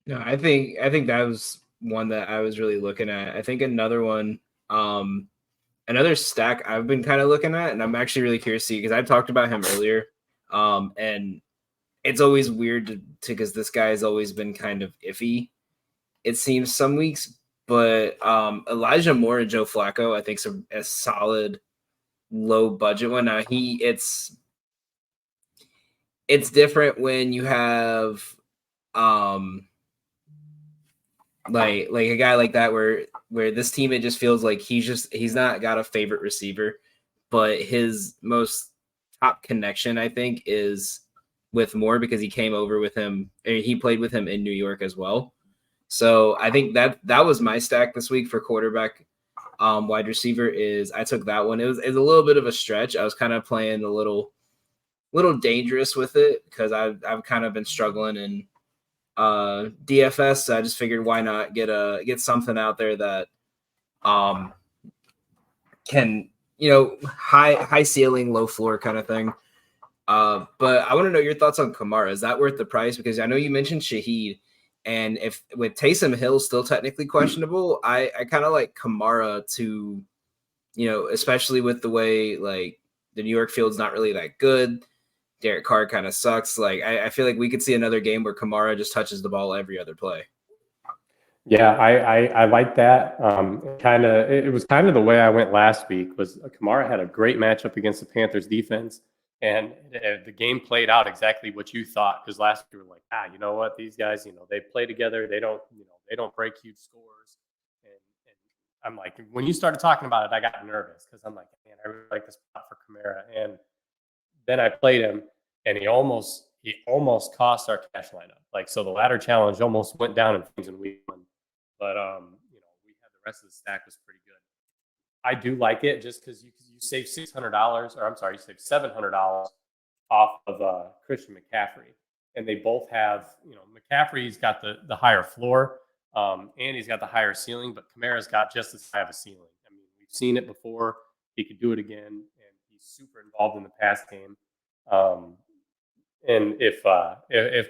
No, I think that was one that I was really looking at. I think another one, another stack I've been kind of looking at, and I'm actually really curious to see, because I've talked about him earlier, and it's always weird because this guy has always been kind of iffy, it seems, some weeks. But Elijah Moore and Joe Flacco, I think, is a solid low budget one. Now it's different when you have like a guy like that where this team, it just feels like he's not got a favorite receiver, but his most top connection, I think, is with Moore, because he came over with him, he played with him in New York as well. So I think that was my stack this week for quarterback. Wide receiver I took that one. It was a little bit of a stretch. I was kind of playing a little dangerous with it, because I've kind of been struggling in DFS. So I just figured, why not get something out there that can, high ceiling, low floor kind of thing. But I want to know your thoughts on Kamara. Is that worth the price? Because I know you mentioned Shaheed, and if with Taysom Hill still technically questionable, I kind of like Kamara to, especially with the way like the New York field's not really that good. Derek Carr kind of sucks. Like I feel like we could see another game where Kamara just touches the ball every other play. Yeah, I like that. It was kind of the way I went last week. Was Kamara had a great matchup against the Panthers defense, and the game played out exactly what you thought. Because last week you were like, you know what, these guys, they play together. They don't break huge scores. And I'm like, when you started talking about it, I got nervous, because I'm like, man, I really like this spot for Kamara. And then I played him, and he almost cost our cash lineup. Like, so the ladder challenge almost went down in things in week 1. But we had the rest of the stack was pretty good. I do like it just because you save $600, or I'm sorry, you save $700 off of Christian McCaffrey, and they both have, McCaffrey's got the higher floor, and he's got the higher ceiling, but Kamara's got just as high of a ceiling. We've We've seen it before. He could do it again, and he's super involved in the pass game. And if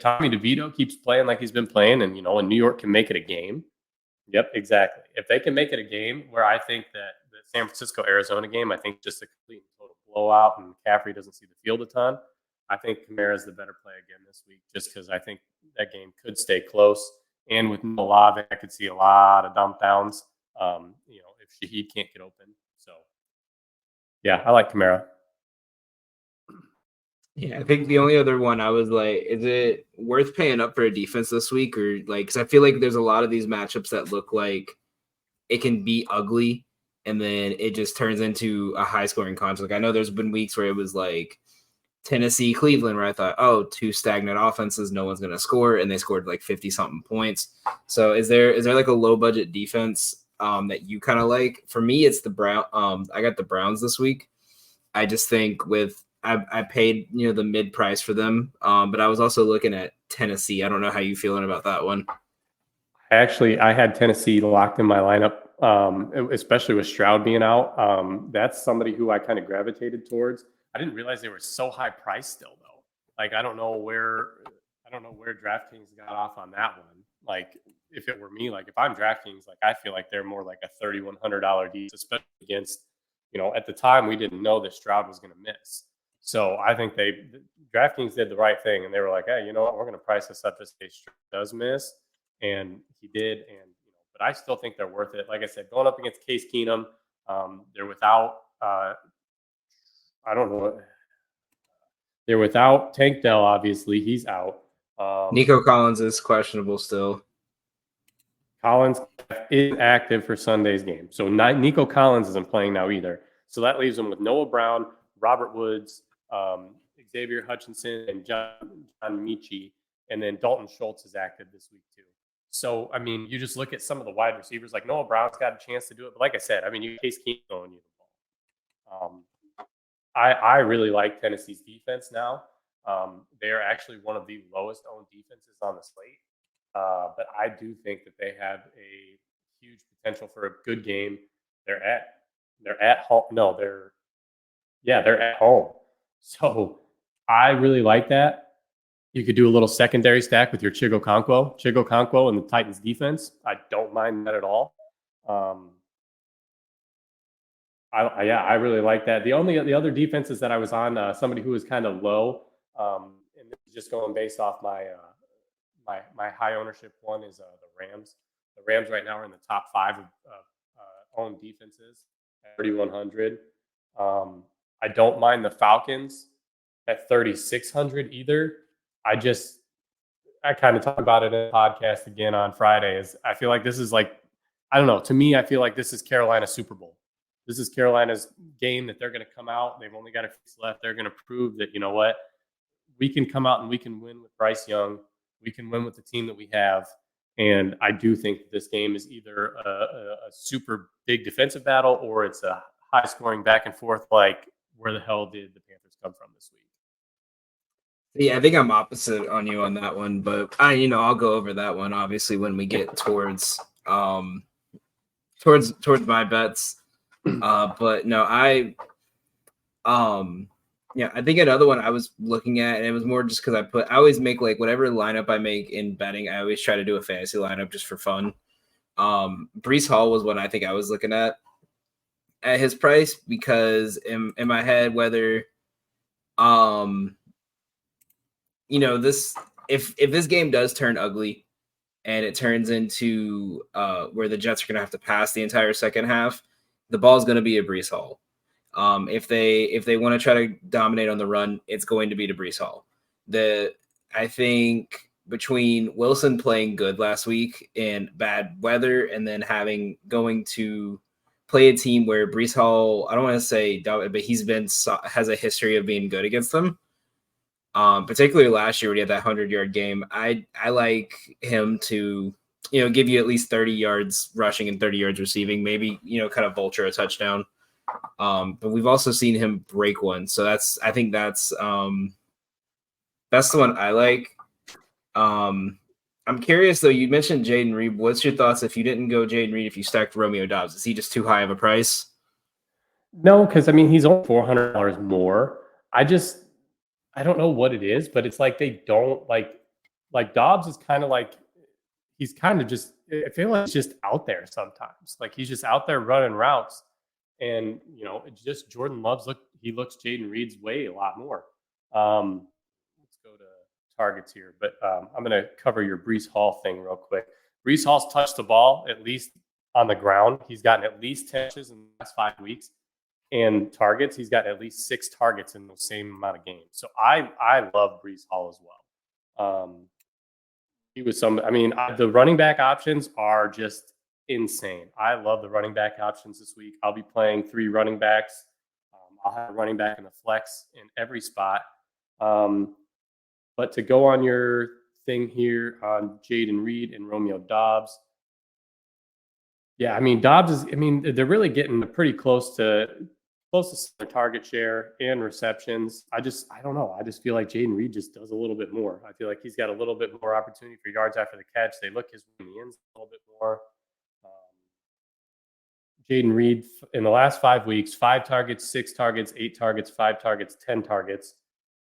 Tommy DeVito keeps playing like he's been playing, and and New York can make it a game, yep, exactly. If they can make it a game, where I think that the San Francisco Arizona game, I think just a complete total blowout, and McCaffrey doesn't see the field a ton. I think Kamara's the better play again this week, just because I think that game could stay close. And with no Olave, I could see a lot of dump downs. If Shaheed can't get open, so yeah, I like Kamara. Yeah, I think the only other one I was like, is it worth paying up for a defense this week? Or because I feel like there's a lot of these matchups that look like it can be ugly and then it just turns into a high scoring contest. Like I know there's been weeks where it was like Tennessee, Cleveland, where I thought, oh, two stagnant offenses, no one's going to score. And they scored like 50 something points. So is there like a low budget defense that you kind of like? For me, it's the Brown. I got the Browns this week. I just think I paid the mid price for them, but I was also looking at Tennessee. I don't know how you feeling about that one. I had Tennessee locked in my lineup, especially with Stroud being out. That's somebody who I kind of gravitated towards. I didn't realize they were so high priced still, though. Like I don't know where DraftKings got off on that one. Like if it were me, like if I'm DraftKings, like I feel like they're more like a $3,100 deal, especially against at the time we didn't know that Stroud was going to miss. So I think DraftKings did the right thing, and they were like, hey, you know what? We're going to price this up just in case Stroud does miss, and he did. And but I still think they're worth it. Like I said, going up against Case Keenum, they're without. I don't know. They're without Tank Dell. Obviously, he's out. Nico Collins is questionable still. Collins is active for Sunday's game, so Nico Collins isn't playing now either. So that leaves them with Noah Brown, Robert Woods, Xavier Hutchinson, and John Michie, and then Dalton Schultz is active this week too. So, I mean, you just look at some of the wide receivers, like Noah Brown's got a chance to do it. But like I said, I mean, you Case Keenum throwing you the ball. I really like Tennessee's defense now. They're actually one of the lowest owned defenses on the slate. But I do think that they have a huge potential for a good game. They're at home. No, they're at home. So I really like that. You could do a little secondary stack with your Chigo Okonkwo and the Titans defense. I don't mind that at all. I really like that. The other defenses that I was on, somebody who was kind of low, and this is just going based off my my high ownership one is the Rams. The Rams right now are in the top 5 of owned defenses at 3,100. I don't mind the Falcons at 3,600 either. I kind of talked about it in a podcast again on Friday. I feel like this is like, I don't know. To me, I feel like this is Carolina's Super Bowl. This is Carolina's game that they're going to come out. They've only got a few left. They're going to prove that, you know what, we can come out and we can win with Bryce Young. We can win with the team that we have. And I do think that this game is either a super big defensive battle or it's a high scoring back and forth. Like, where the hell did the Panthers come from this week? Yeah, I think I'm opposite on you on that one, but I'll go over that one obviously when we get towards my bets. But no, I think another one I was looking at, and it was more just because I always make like whatever lineup I make in betting, I always try to do a fantasy lineup just for fun. Breece Hall was one I think I was looking at his price because in my head, whether this if this game does turn ugly and it turns into where the Jets are going to have to pass the entire second half, the ball is going to be a Breece Hall. If they want to try to dominate on the run, it's going to be to Breece Hall. I think between Wilson playing good last week and bad weather, and then going to play a team where Breece Hall, I don't want to say, but has a history of being good against them. Particularly last year when he had that 100-yard game, I like him to give you at least 30 yards rushing and 30 yards receiving, maybe kind of vulture a touchdown. But we've also seen him break one, so I think that's the one I like. I'm curious though. You mentioned Jayden Reed. What's your thoughts if you didn't go Jayden Reed? If you stacked Romeo Doubs, is he just too high of a price? No, because I mean he's only $400 more. I don't know what it is, but it's like they don't like Dobbs is kind of like he's kind of just I feel like he's just out there sometimes. Like he's just out there running routes. And it's just Jordan Love's he looks Jaden Reed's way a lot more. Let's go to targets here, but I'm going to cover your Breece Hall thing real quick. Breece Hall's touched the ball at least on the ground. He's gotten at least 10 touches in the last 5 weeks, and targets. He's got at least 6 targets in the same amount of games. So I love Breece Hall as well. He was the running back options are just insane. I love the running back options this week. I'll be playing 3 running backs. I'll have a running back in the flex in every spot. But to go on your thing here on Jaden Reed and Romeo Dobbs. Yeah, I mean, Dobbs they're really getting pretty close to target share and receptions. I don't know. I just feel like Jaden Reed just does a little bit more. I feel like he's got a little bit more opportunity for yards after the catch. They look his way in the ends a little bit more. Jaden Reed in the last 5 weeks, 5 targets, 6 targets, 8 targets, 5 targets, 10 targets.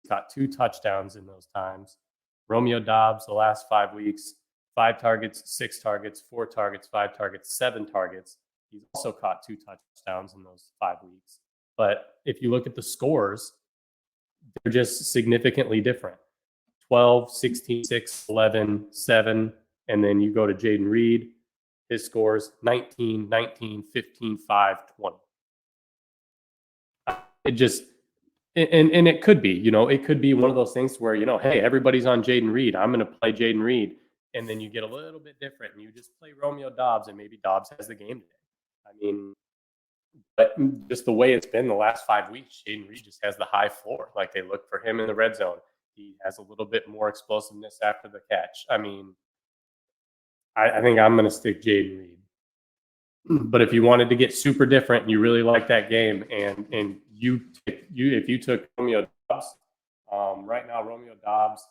He's got 2 touchdowns in those times. Romeo Dobbs, the last 5 weeks, 5 targets, 6 targets, 4 targets, 5 targets, 7 targets. He's also caught 2 touchdowns in those 5 weeks. But if you look at the scores, they're just significantly different. 12, 16, 6, 11, 7. And then you go to Jaden Reed. His scores 19, 19, 15, 5, 20. It just, and it could be, it could be one of those things where, hey, everybody's on Jaden Reed. I'm going to play Jaden Reed. And then you get a little bit different and you just play Romeo Dobbs and maybe Dobbs has the game today. I mean, but just the way it's been the last 5 weeks, Jaden Reed just has the high floor. Like they look for him in the red zone. He has a little bit more explosiveness after the catch. I mean, I think I'm going to stick Jaden Reed. But if you wanted to get super different and you really like that game, and if you took Romeo Dobbs, right now Romeo Dobbs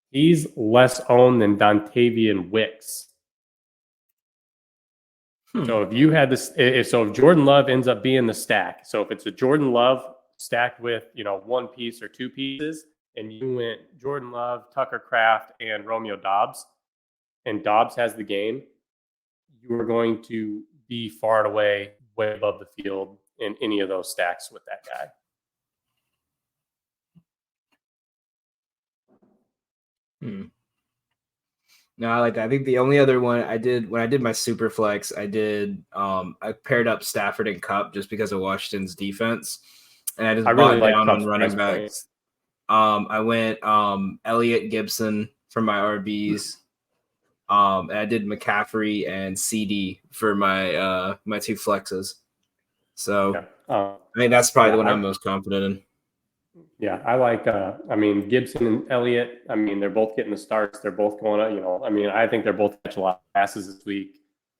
he's less owned than Dontavian Wicks. So if you had this, if Jordan Love ends up being the stack, so if it's a Jordan Love stacked with 1 piece or 2 pieces, and you went Jordan Love, Tucker Kraft, and Romeo Dobbs, and Dobbs has the game, you are going to be far and away way above the field in any of those stacks with that guy. No, I like that. I think the only other one I did when I did my super flex, I paired up Stafford and Kupp just because of Washington's defense, and I really bought down on running backs. I went Elliott, Gibson for my RBs. And I did McCaffrey and CD for my my 2 flexes. So I think that's probably the one I'm most confident in. Yeah, I like. Gibson and Elliott. I mean, they're both getting the starts. They're both going on. I think they're both catching a lot of passes this week.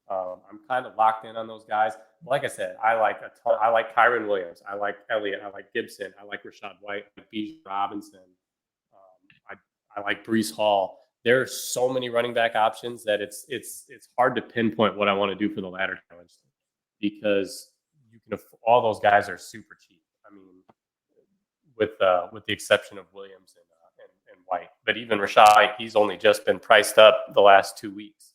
I'm kind of locked in on those guys. Like I said, I like a ton. I like Kyron Williams. I like Elliott. I like Gibson. I like Rashad White. I like Bijan Robinson. I like Breece Hall. There are so many running back options that it's hard to pinpoint what I want to do for the ladder challenge because all those guys are super cheap. I mean, with the exception of Williams and White, but even Rashad, he's only just been priced up the last 2 weeks.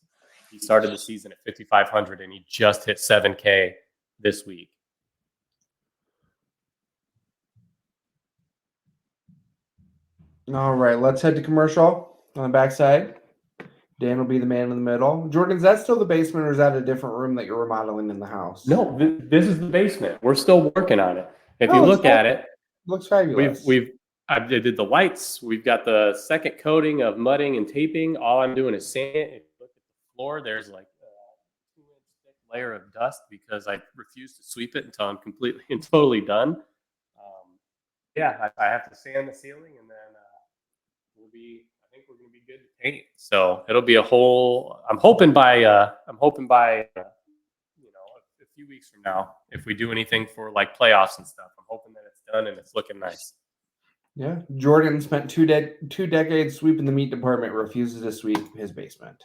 He started the season at 5,500 and he just hit 7K this week. All right, let's head to commercial on the backside. Dan will be the man in the middle. Jordan, is that still the basement or is that a different room that you're remodeling in the house? No, this is the basement. We're still working on it. If you look at it, looks fabulous. I did the lights. We've got the second coating of mudding and taping. All I'm doing is sand. If you look at the floor, there's like a 2-inch thick layer of dust because I refuse to sweep it until I'm completely and totally done. I have to sand the ceiling and then I think we're going to be good to paint. So it'll be a whole. I'm hoping by a few weeks from now, if we do anything for like playoffs and stuff, I'm hoping that it's done and it's looking nice. Yeah, Jordan spent two decades sweeping the meat department. Refuses to sweep his basement.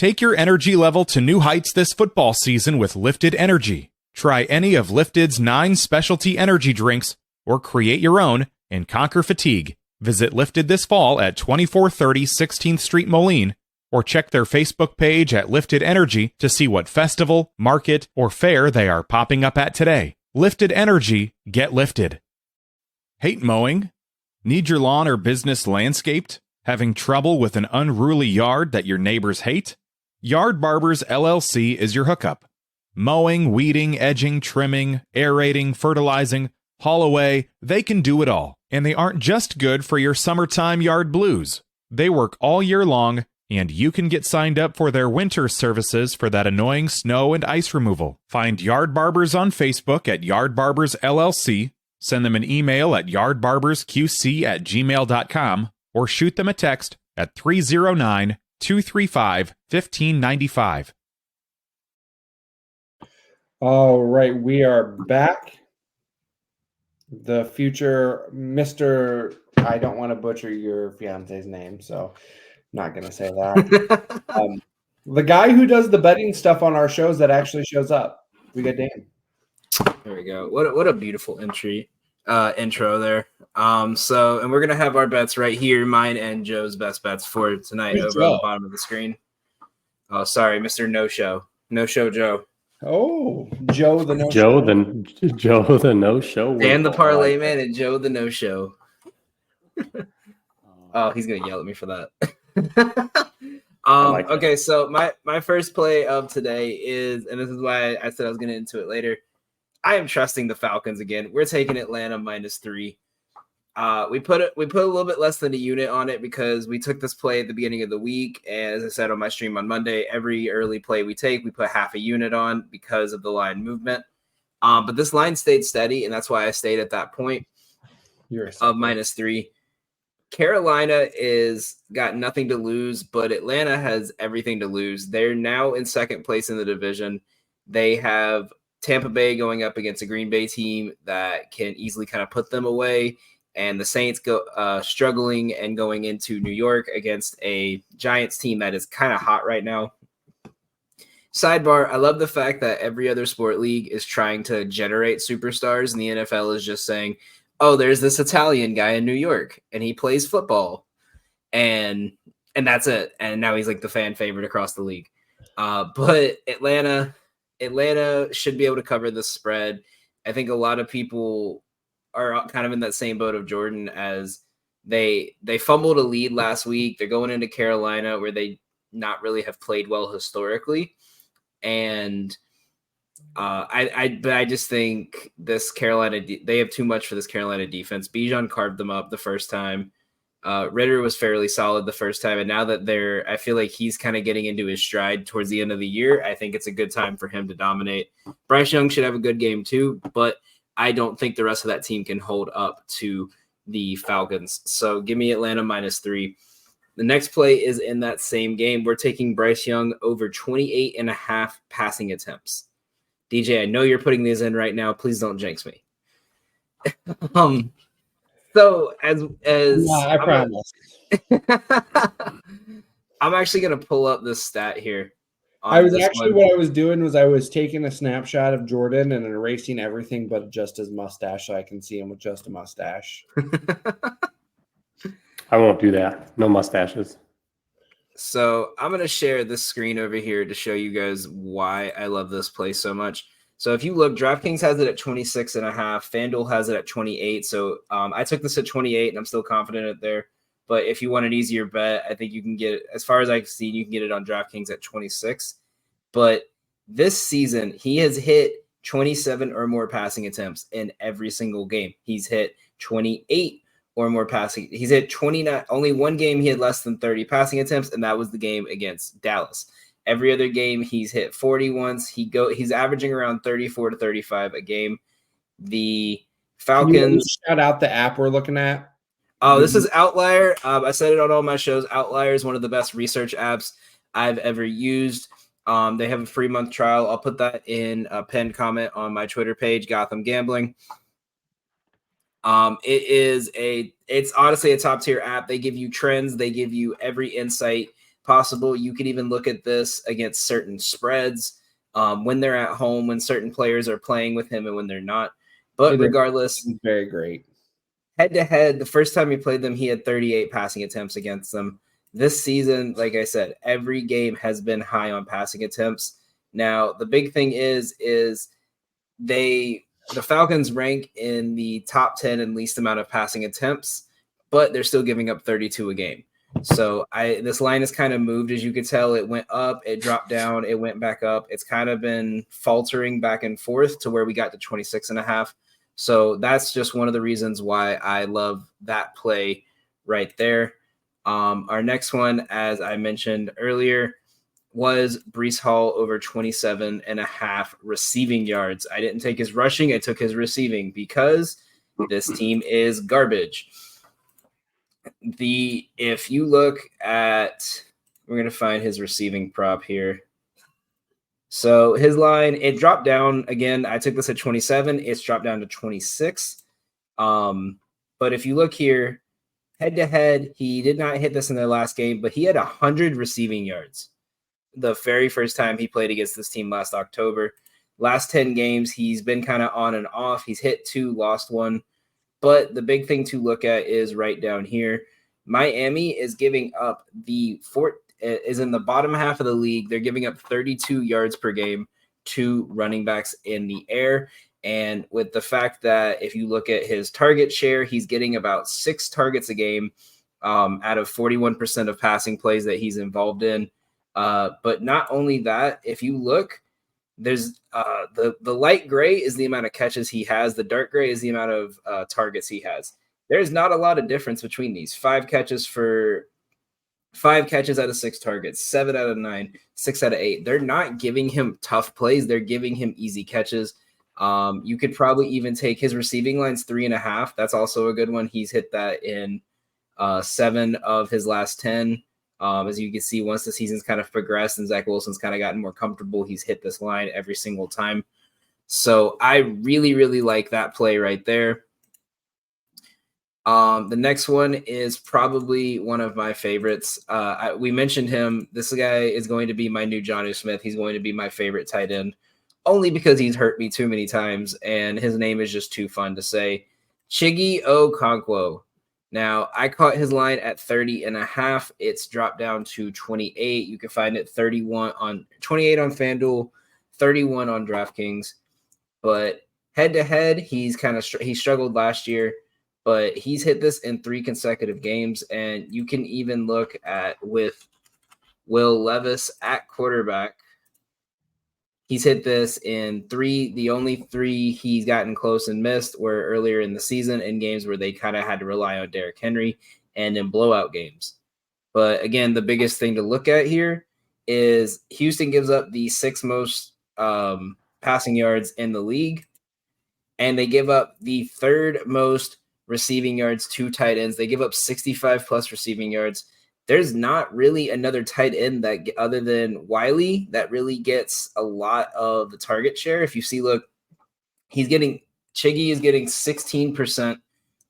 Take your energy level to new heights this football season with Lifted Energy. Try any of Lifted's 9 specialty energy drinks or create your own and conquer fatigue. Visit Lifted this fall at 2430 16th Street, Moline, or check their Facebook page at Lifted Energy to see what festival, market, or fair they are popping up at today. Lifted Energy, get lifted. Hate mowing? Need your lawn or business landscaped? Having trouble with an unruly yard that your neighbors hate? Yard Barbers LLC is your hookup. Mowing, weeding, edging, trimming, aerating, fertilizing, haul away, they can do it all. And they aren't just good for your summertime yard blues. They work all year long, and you can get signed up for their winter services for that annoying snow and ice removal. Find Yard Barbers on Facebook at Yard Barbers LLC, send them an email at yardbarbersqc@gmail.com, or shoot them a text at 309-235-1595. All right, we are back. The future Mr. I don't want to butcher your fiance's name, so I'm not going to say that. The guy who does the betting stuff on our shows that actually shows up. We got Dan. There we go. What a beautiful intro there. And we're gonna have our bets right here, mine and Joe's best bets for tonight over on the bottom of the screen. Oh, sorry, Mr. No Show Joe. Oh, Joe the No Joe the No Show. Dan the Parlay Man and Joe the No Show. Oh, he's gonna yell at me for that. Okay, so my first play of today is, and this is why I said I was gonna get into it later. I am trusting the Falcons again. We're taking Atlanta -3. We put a little bit less than a unit on it because we took this play at the beginning of the week. And as I said on my stream on Monday, every early play we take, we put half a unit on because of the line movement. But this line stayed steady, and that's why I stayed at that point of -3. Carolina is got nothing to lose, but Atlanta has everything to lose. They're now in second place in the division. They have Tampa Bay going up against a Green Bay team that can easily kind of put them away. And the Saints go struggling and going into New York against a Giants team that is kind of hot right now. Sidebar, I love the fact that every other sport league is trying to generate superstars, and the NFL is just saying, oh, there's this Italian guy in New York, and he plays football. And that's it. And now he's like the fan favorite across the league. But Atlanta should be able to cover the spread. I think a lot of people are kind of in that same boat of Jordan, as they fumbled a lead last week. They're going into Carolina where they not really have played well historically. And I just think this Carolina, they have too much for this Carolina defense. Bijan carved them up the first time. Ritter was fairly solid the first time. And now that I feel like he's kind of getting into his stride towards the end of the year. I think it's a good time for him to dominate. Bryce Young should have a good game too, but I don't think the rest of that team can hold up to the Falcons. So give me Atlanta -3. The next play is in that same game. We're taking Bryce Young over 28.5 passing attempts. DJ, I know you're putting these in right now. Please don't jinx me. So as I promise. I'm actually going to pull up this stat here. What I was doing was I was taking a snapshot of Jordan and erasing everything but just his mustache so I can see him with just a mustache. I won't do that. No mustaches. So I'm going to share this screen over here to show you guys why I love this play so much. So if you look, DraftKings has it at 26.5. FanDuel has it at 28. So I took this at 28, and I'm still confident at there. But if you want an easier bet, I think you can get it. As far as I've seen, you can get it on DraftKings at 26. But this season, he has hit 27 or more passing attempts in every single game. He's hit 28 or more passing. He's hit 29. Only one game he had less than 30 passing attempts, and that was the game against Dallas. Every other game he's hit 40 once. He's averaging around 34 to 35 a game. The Falcons shout out the app we're looking at. Oh, this is Outlier. I said it on all my shows. Outlier is one of the best research apps I've ever used. They have a free month trial. I'll put that in a pinned comment on my Twitter page, Gotham Gambling. It's honestly a top tier app. They give you trends. They give you every insight possible. You could even look at this against certain spreads, when they're at home, when certain players are playing with him and when they're not. But regardless, very great. Head to head, the first time he played them, he had 38 passing attempts against them. This season, like I said, every game has been high on passing attempts. Now, the big thing is the Falcons rank in the top 10 in least amount of passing attempts, but they're still giving up 32 a game. So this line has kind of moved, as you could tell. It went up, it dropped down, it went back up. It's kind of been faltering back and forth to where we got to 26.5. So that's just one of the reasons why I love that play right there. Our next one, as I mentioned earlier, was Breece Hall over 27.5 receiving yards. I didn't take his rushing, I took his receiving because this team is garbage. If you look at, we're going to find his receiving prop here. So his line, it dropped down again. I took this at 27. It's dropped down to 26. But if you look here, head to head, he did not hit this in their last game, but he had 100 receiving yards the very first time he played against this team last October. Last 10 games, he's been kind of on and off. He's hit 2, lost 1. But the big thing to look at is right down here. Miami is giving up is in the bottom half of the league. They're giving up 32 yards per game to running backs in the air. And with the fact that if you look at his target share, he's getting about 6 targets a game out of 41% of passing plays that he's involved in. But not only that, if you look, there's the light gray is the amount of catches he has. The dark gray is the amount of targets he has. There's not a lot of difference between these. 5 catches out of 6 targets, 7 out of 9, 6 out of 8. They're not giving him tough plays. They're giving him easy catches. You could probably even take his receiving lines 3.5. That's also a good one. He's hit that in 7 of his last 10. As you can see, once the season's kind of progressed and Zach Wilson's kind of gotten more comfortable, he's hit this line every single time. So I really, really like that play right there. The next one is probably one of my favorites. We mentioned him. This guy is going to be my new Jonnu Smith. He's going to be my favorite tight end, only because he's hurt me too many times, and his name is just too fun to say. Chiggy Okonkwo. Now, I caught his line at 30.5. It's dropped down to 28. You can find it 28 on FanDuel, 31 on DraftKings. But head-to-head, he struggled last year, but he's hit this in 3 consecutive games. And you can even look at with Will Levis at quarterback. He's hit this in 3. The only 3 he's gotten close and missed were earlier in the season in games where they kind of had to rely on Derrick Henry and in blowout games. But again, the biggest thing to look at here is Houston gives up the 6th most passing yards in the league, and they give up the 3rd most receiving yards to tight ends. They give up 65 plus receiving yards. There's not really another tight end that other than Wiley that really gets a lot of the target share. If you see, look, Chiggy is getting 16%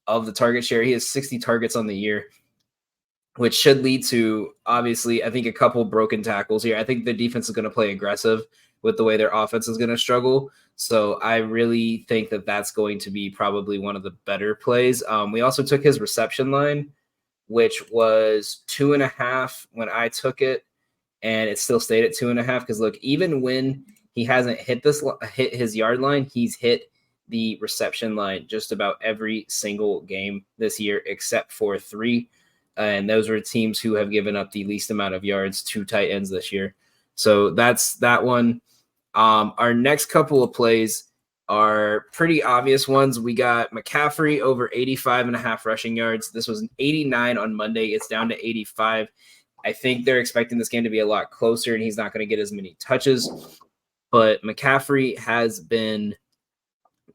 of the target share. He has 60 targets on the year, which should lead to, obviously, I think a couple broken tackles here. I think the defense is going to play aggressive with the way their offense is going to struggle. So I really think that that's going to be probably one of the better plays. We also took his reception line, which was 2.5 when I took it, and it still stayed at 2.5. Because look, even when he hasn't hit his yard line, he's hit the reception line just about every single game this year, except for 3. And those were teams who have given up the least amount of yards to tight ends this year. So that's that one. Our next couple of plays are pretty obvious ones. We got McCaffrey over 85.5 rushing yards. This was 89 on Monday. It's down to 85. I think they're expecting this game to be a lot closer, and he's not going to get as many touches. But McCaffrey has been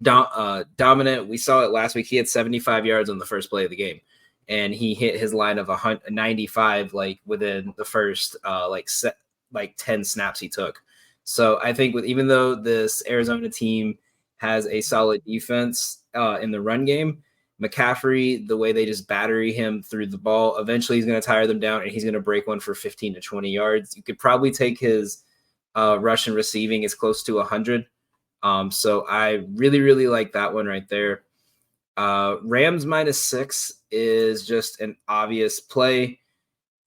dominant. We saw it last week. He had 75 yards on the first play of the game, and he hit his line of 95 like within the first 10 snaps he took. So I think even though this Arizona team has a solid defense in the run game, McCaffrey, the way they just battery him through the ball, eventually he's going to tire them down and he's going to break one for 15 to 20 yards. You could probably take his rush and receiving is close to 100. So I really, really like that one right there. Rams -6 is just an obvious play.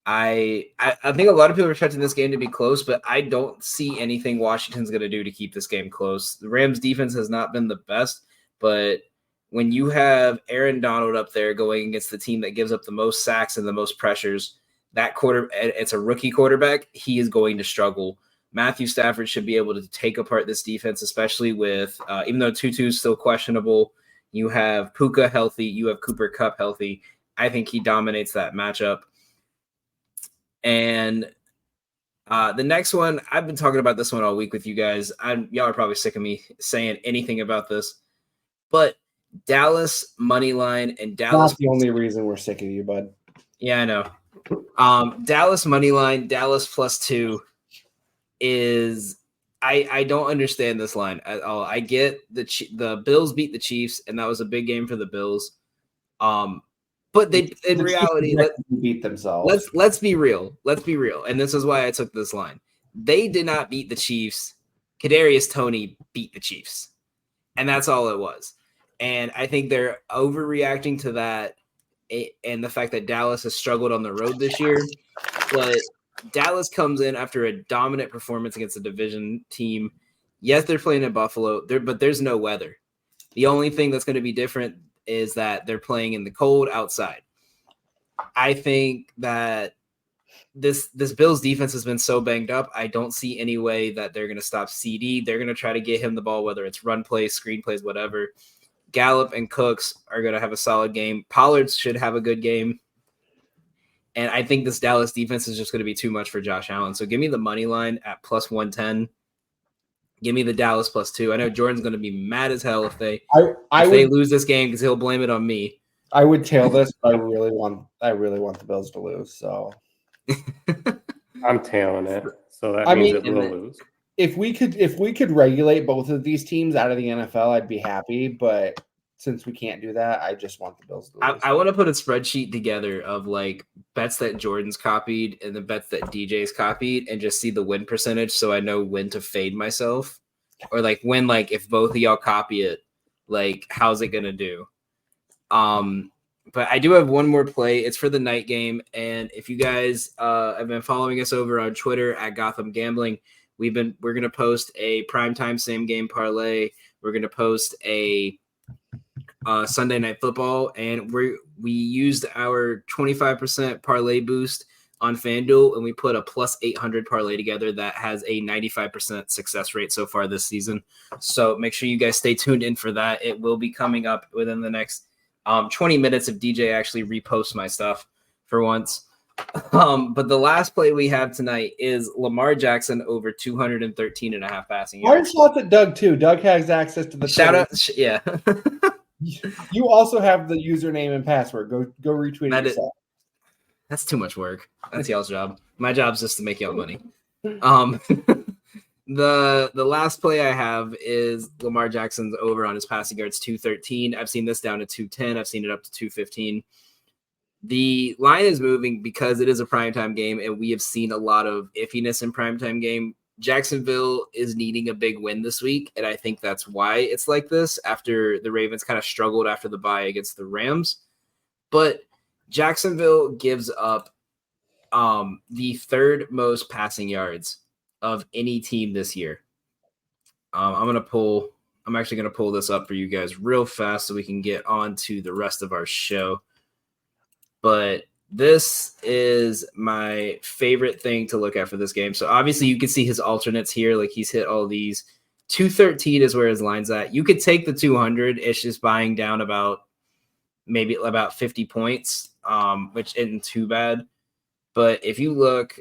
I think a lot of people are expecting this game to be close, but I don't see anything Washington's going to do to keep this game close. The Rams defense has not been the best, but when you have Aaron Donald up there going against the team that gives up the most sacks and the most pressures, it's a rookie quarterback, he is going to struggle. Matthew Stafford should be able to take apart this defense, especially with, even though Tutu is still questionable, you have Puka healthy, you have Cooper Kupp healthy. I think he dominates that matchup. And the next one, I've been talking about this one all week with you guys. Y'all are probably sick of me saying anything about this, but Dallas money line and Dallas. Not the only reason we're sick of you, bud. Yeah, I know. Dallas money line, Dallas +2 is. I don't understand this line at all. I get the Bills beat the Chiefs, and that was a big game for the Bills. But they, in reality, beat themselves. Let's be real. Let's be real. And this is why I took this line. They did not beat the Chiefs. Kadarius Toney beat the Chiefs, and that's all it was. And I think they're overreacting to that, and the fact that Dallas has struggled on the road this year. But Dallas comes in after a dominant performance against a division team. Yes, they're playing in Buffalo, but there's no weather. The only thing that's going to be different is that they're playing in the cold outside. I think that this Bills defense has been so banged up. I don't see any way that they're going to stop CD. They're going to try to get him the ball, whether it's run plays, screen plays, whatever. Gallup and Cooks are going to have a solid game. Pollard should have a good game. And I think this Dallas defense is just going to be too much for Josh Allen. So give me the money line at +110. Give me the Dallas +2. I know Jordan's going to be mad as hell if they lose this game because he'll blame it on me. I would tail this, but I really want the Bills to lose. So I'm tailing it. So that means it will lose. If we could regulate both of these teams out of the NFL, I'd be happy. But since we can't do that, I just want the Bills to lose. I want to put a spreadsheet together of like bets that Jordan's copied and the bets that DJ's copied and just see the win percentage so I know when to fade myself. Or like when, like if both of y'all copy it, like how's it gonna do? But I do have one more play. It's for the night game. And if you guys have been following us over on Twitter at Gotham Gambling, we're gonna post a primetime same game parlay. We're gonna post a Sunday Night Football, and we used our 25% parlay boost on FanDuel, and we put a +800 parlay together that has a 95% success rate so far this season. So make sure you guys stay tuned in for that. It will be coming up within the next 20 minutes if DJ actually reposts my stuff for once. But the last play we have tonight is Lamar Jackson over 213.5 passing yards. Orange thoughts at Doug too. Doug has access to the shout out. Yeah. You also have the username and password. Go retweet it yourself. That's too much work. That's y'all's job. My job's just to make y'all money. The last play I have is Lamar Jackson's over on his passing yards 213. I've seen this down to 210. I've seen it up to 215. The line is moving because it is a primetime game, and we have seen a lot of iffiness in primetime game. Jacksonville is needing a big win this week, and I think that's why it's like this after the Ravens kind of struggled after the bye against the Rams. But Jacksonville gives up the third most passing yards of any team this year. I'm actually going to pull this up for you guys real fast so we can get on to the rest of our show. But this is my favorite thing to look at for this game. So obviously you can see his alternates here. Like he's hit all these. 213 is where his line's at. You could take the 200. It's just buying down about 50 points, which isn't too bad. But if you look,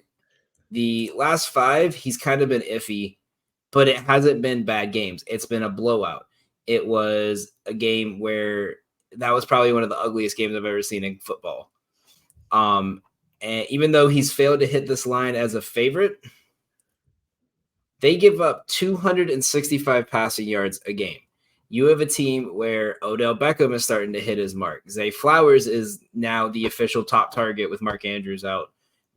the last 5, he's kind of been iffy, but it hasn't been bad games. It's been a blowout. It was a game where that was probably one of the ugliest games I've ever seen in football. And even though he's failed to hit this line as a favorite, they give up 265 passing yards a game. You have a team where Odell Beckham is starting to hit his mark. Zay Flowers is now the official top target with Mark Andrews out.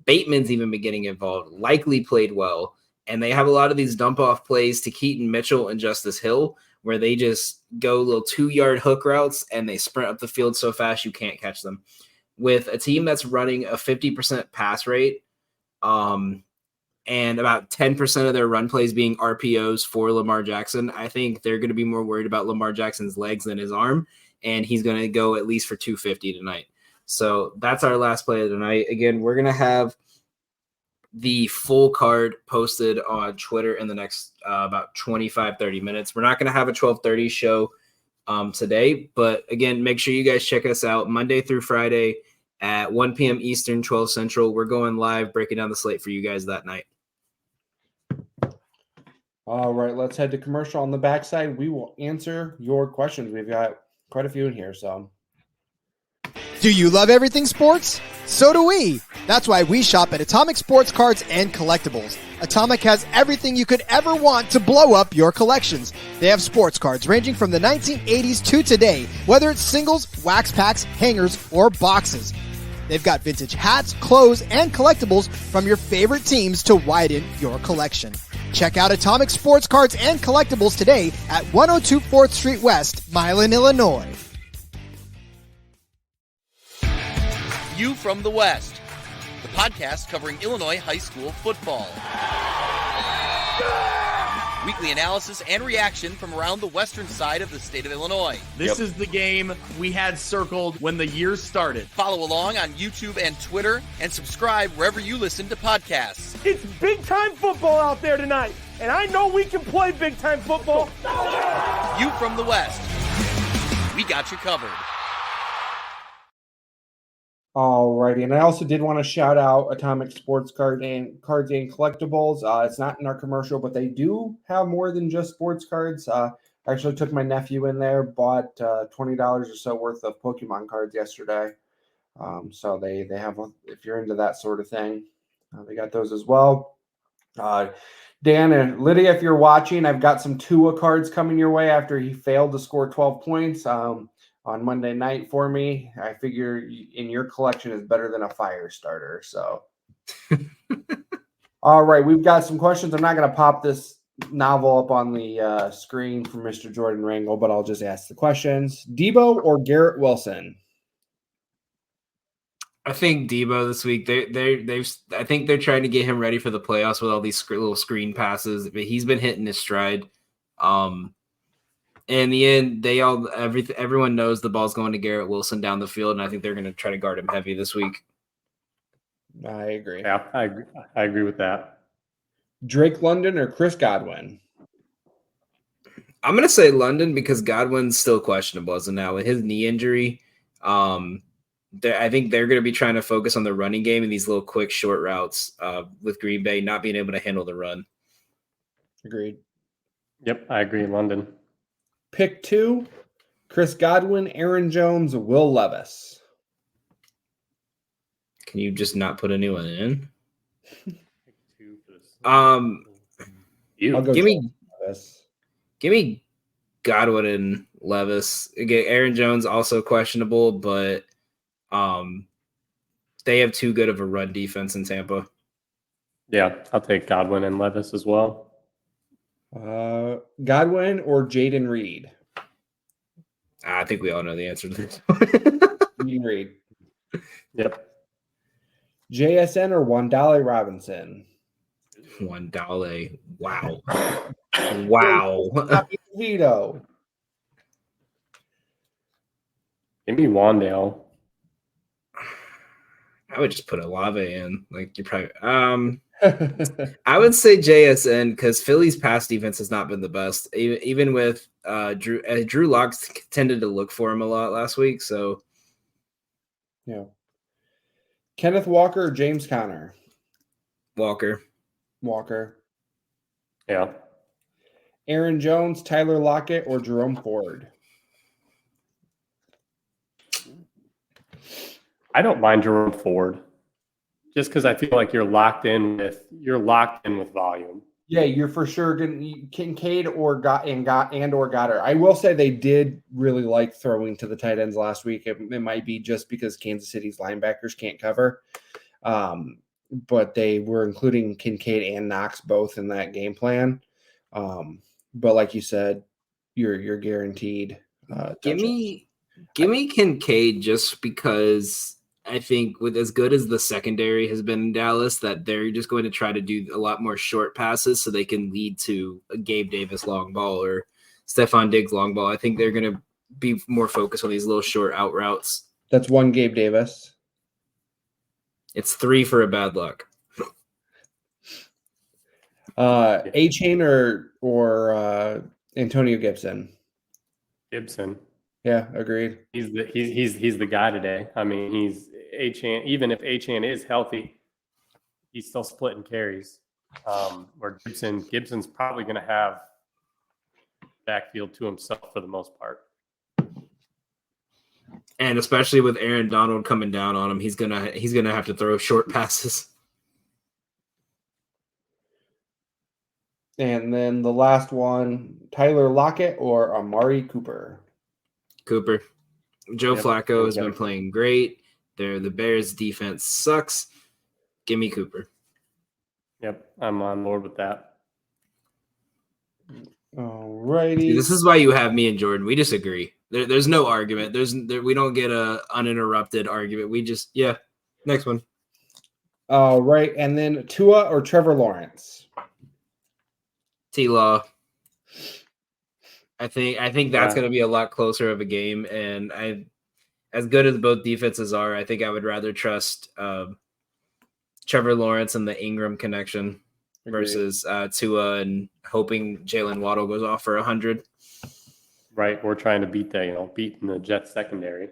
Bateman's even been getting involved, likely played well. And they have a lot of these dump-off plays to Keaton Mitchell and Justice Hill where they just go little 2-yard hook routes and they sprint up the field so fast you can't catch them. With a team that's running a 50% pass rate and about 10% of their run plays being RPOs for Lamar Jackson, I think they're going to be more worried about Lamar Jackson's legs than his arm, and he's going to go at least for 250 tonight. So that's our last play of the night. Again, we're going to have the full card posted on Twitter in the next about 25-30 minutes. We're not going to have a 12:30 show today, but again, make sure you guys check us out Monday through Friday at 1 p.m. Eastern, 12 Central. We're going live, breaking down the slate for you guys that night. All right, let's head to commercial. On the backside, we will answer your questions. We've got quite a few in here, so. Do you love everything sports? So do we. That's why we shop at Atomic Sports Cards and Collectibles. Atomic has everything you could ever want to blow up your collections. They have sports cards ranging from the 1980s to today, whether it's singles, wax packs, hangers, or boxes. They've got vintage hats, clothes, and collectibles from your favorite teams to widen your collection. Check out Atomic Sports Cards and Collectibles today at 102 4th Street West, Milan, Illinois. You from the West, the podcast covering Illinois high school football. Weekly analysis and reaction from around the western side of the state of Illinois. This is the game we had circled when the year started. Follow along on YouTube and Twitter, and subscribe wherever you listen to podcasts. It's big-time football out there tonight, and I know we can play big-time football. You from the West, we got you covered. All righty, and I also did want to shout out Atomic Sports Cards and Collectibles. It's not in our commercial, but they do have more than just sports cards. I actually took my nephew in there, bought $20 or so worth of Pokemon cards yesterday. So they have, if you're into that sort of thing, they got those as well. Dan and Lydia, if you're watching, I've got some Tua cards coming your way after he failed to score 12 points. On Monday night for me. I figure in your collection is better than a fire starter. So, all right, we've got some questions. I'm not going to pop this novel up on the screen for Mr. Jordan Rangel, but I'll just ask the questions. Debo or Garrett Wilson? I think Debo this week. I think they're trying to get him ready for the playoffs with all these little screen passes. But he's been hitting his stride. In the end, everyone knows the ball's going to Garrett Wilson down the field, and I think they're going to try to guard him heavy this week. I agree. Yeah, I agree with that. Drake London or Chris Godwin? I'm going to say London because Godwin's still questionable as of now with his knee injury. I think they're going to be trying to focus on the running game and these little quick short routes with Green Bay not being able to handle the run. Agreed. Yep, I agree. London. Pick 2, Chris Godwin, Aaron Jones, Will Levis. Can you just not put anyone in? Give me Godwin and Levis. Again, Aaron Jones also questionable, but they have too good of a run defense in Tampa. Yeah, I'll take Godwin and Levis as well. Godwin or Jaden Reed? I think we all know the answer to this. Jaden Reed. Yep. JSN or Wandale Robinson? Wandale. Wow. Wow. Vito. Give me Wandale. I would just put Olave in. Like you're probably I would say JSN because Philly's pass defense has not been the best. Even with Drew Lock tended to look for him a lot last week. So yeah. Kenneth Walker or James Conner? Walker. Yeah. Aaron Jones, Tyler Lockett, or Jerome Ford? I don't mind Jerome Ford. Just because I feel like you're locked in with volume. Yeah, you're for sure going Kincaid or Goddard. I will say they did really like throwing to the tight ends last week. It might be just because Kansas City's linebackers can't cover, but they were including Kincaid and Knox both in that game plan. But like you said, you're guaranteed. Give me Kincaid just because I think with as good as the secondary has been in Dallas, that they're just going to try to do a lot more short passes so they can lead to a Gabe Davis long ball or Stephon Diggs long ball. I think they're going to be more focused on these little short out routes. That's one Gabe Davis. It's 3 for a bad luck. A-Chain or Antonio Gibson? Gibson. Yeah, agreed. He's the guy today. I mean, he's A-Chan. Even if A-Chan is healthy, he's still splitting carries. Where Gibson's probably going to have backfield to himself for the most part. And especially with Aaron Donald coming down on him, he's gonna have to throw short passes. And then the last one, Tyler Lockett or Amari Cooper? Cooper. Joe Flacco has been playing great. The Bears defense sucks. Give me Cooper. Yep, I'm on board with that. Alrighty. This is why you have me and Jordan. We disagree. There's no argument. We don't get a uninterrupted argument. We just next one. Right, and then Tua or Trevor Lawrence? T-Law. I think that's going to be a lot closer of a game, and as good as both defenses are, I think I would rather trust Trevor Lawrence and the Ingram connection versus Tua and hoping Jalen Waddle goes off for 100. Right, we're trying to beating the Jets secondary.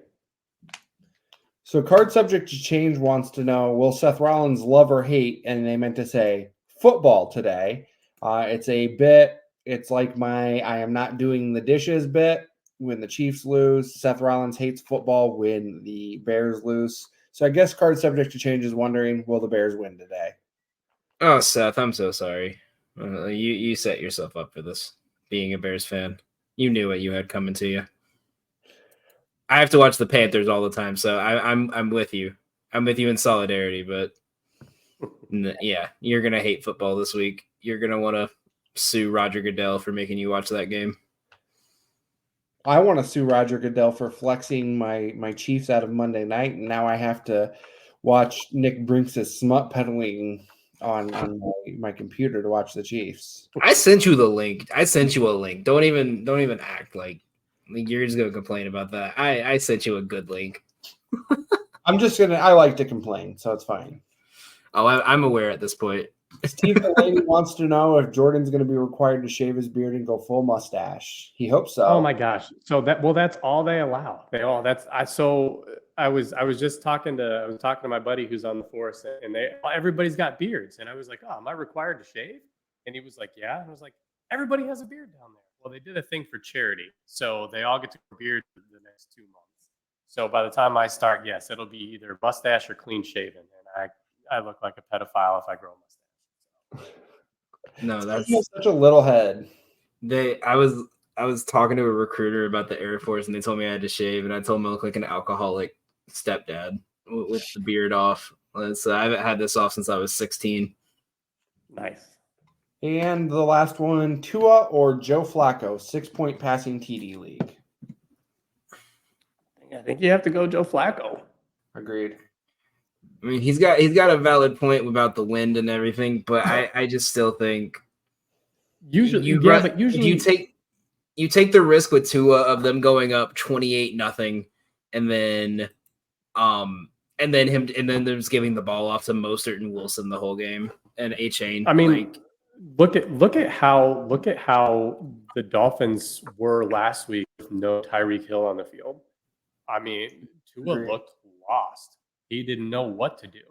So Card Subject to Change wants to know, will Seth Rollins love or hate, and they meant to say football today. It's a bit. It's like my I am not doing the dishes bit when the Chiefs lose. Seth Rollins hates football when the Bears lose. So I guess Card Subject to Change is wondering, will the Bears win today? Oh, Seth, I'm so sorry. You set yourself up for this, being a Bears fan. You knew what you had coming to you. I have to watch the Panthers all the time, so I'm with you. I'm with you in solidarity, but yeah, you're going to hate football this week. You're going to want to sue Roger Goodell for making you watch that game. I want to sue Roger Goodell for flexing my Chiefs out of Monday night, and now I have to watch Nick Brinks' smut peddling on my computer to watch the Chiefs. I sent you the link. I sent you a link. Don't even act like you're just gonna complain about that. I sent you a good link. I like to complain, so it's fine. Oh, I'm aware at this point. Steve Delaney wants to know if Jordan's going to be required to shave his beard and go full mustache. He hopes so. Oh my gosh! So that's all they allow. I was just talking to my buddy who's on the force, and everybody's got beards, and I was like, oh, am I required to shave? And he was like, yeah. And I was like, everybody has a beard down there. Well, they did a thing for charity, so they all get to grow beards for the next 2 months. So by the time I start, yes, it'll be either mustache or clean shaven, and I look like a pedophile if I grow a mustache. No, that's such a little head. I was talking to a recruiter about the Air Force, and they told me I had to shave, and I told them I look like an alcoholic stepdad with the beard off. So I haven't had this off since I was 16. Nice. And the last one, Tua or Joe Flacco, 6-point passing TD league. I think you have to go Joe Flacco. Agreed. I mean, he's got a valid point about the wind and everything, but I just still think usually you take the risk with Tua of them going up 28-0, and then they're just giving the ball off to Mostert and Wilson the whole game and A-Chain. I mean, look at how the Dolphins were last week with no Tyreek Hill on the field. I mean, Tua looked lost. He didn't know what to do.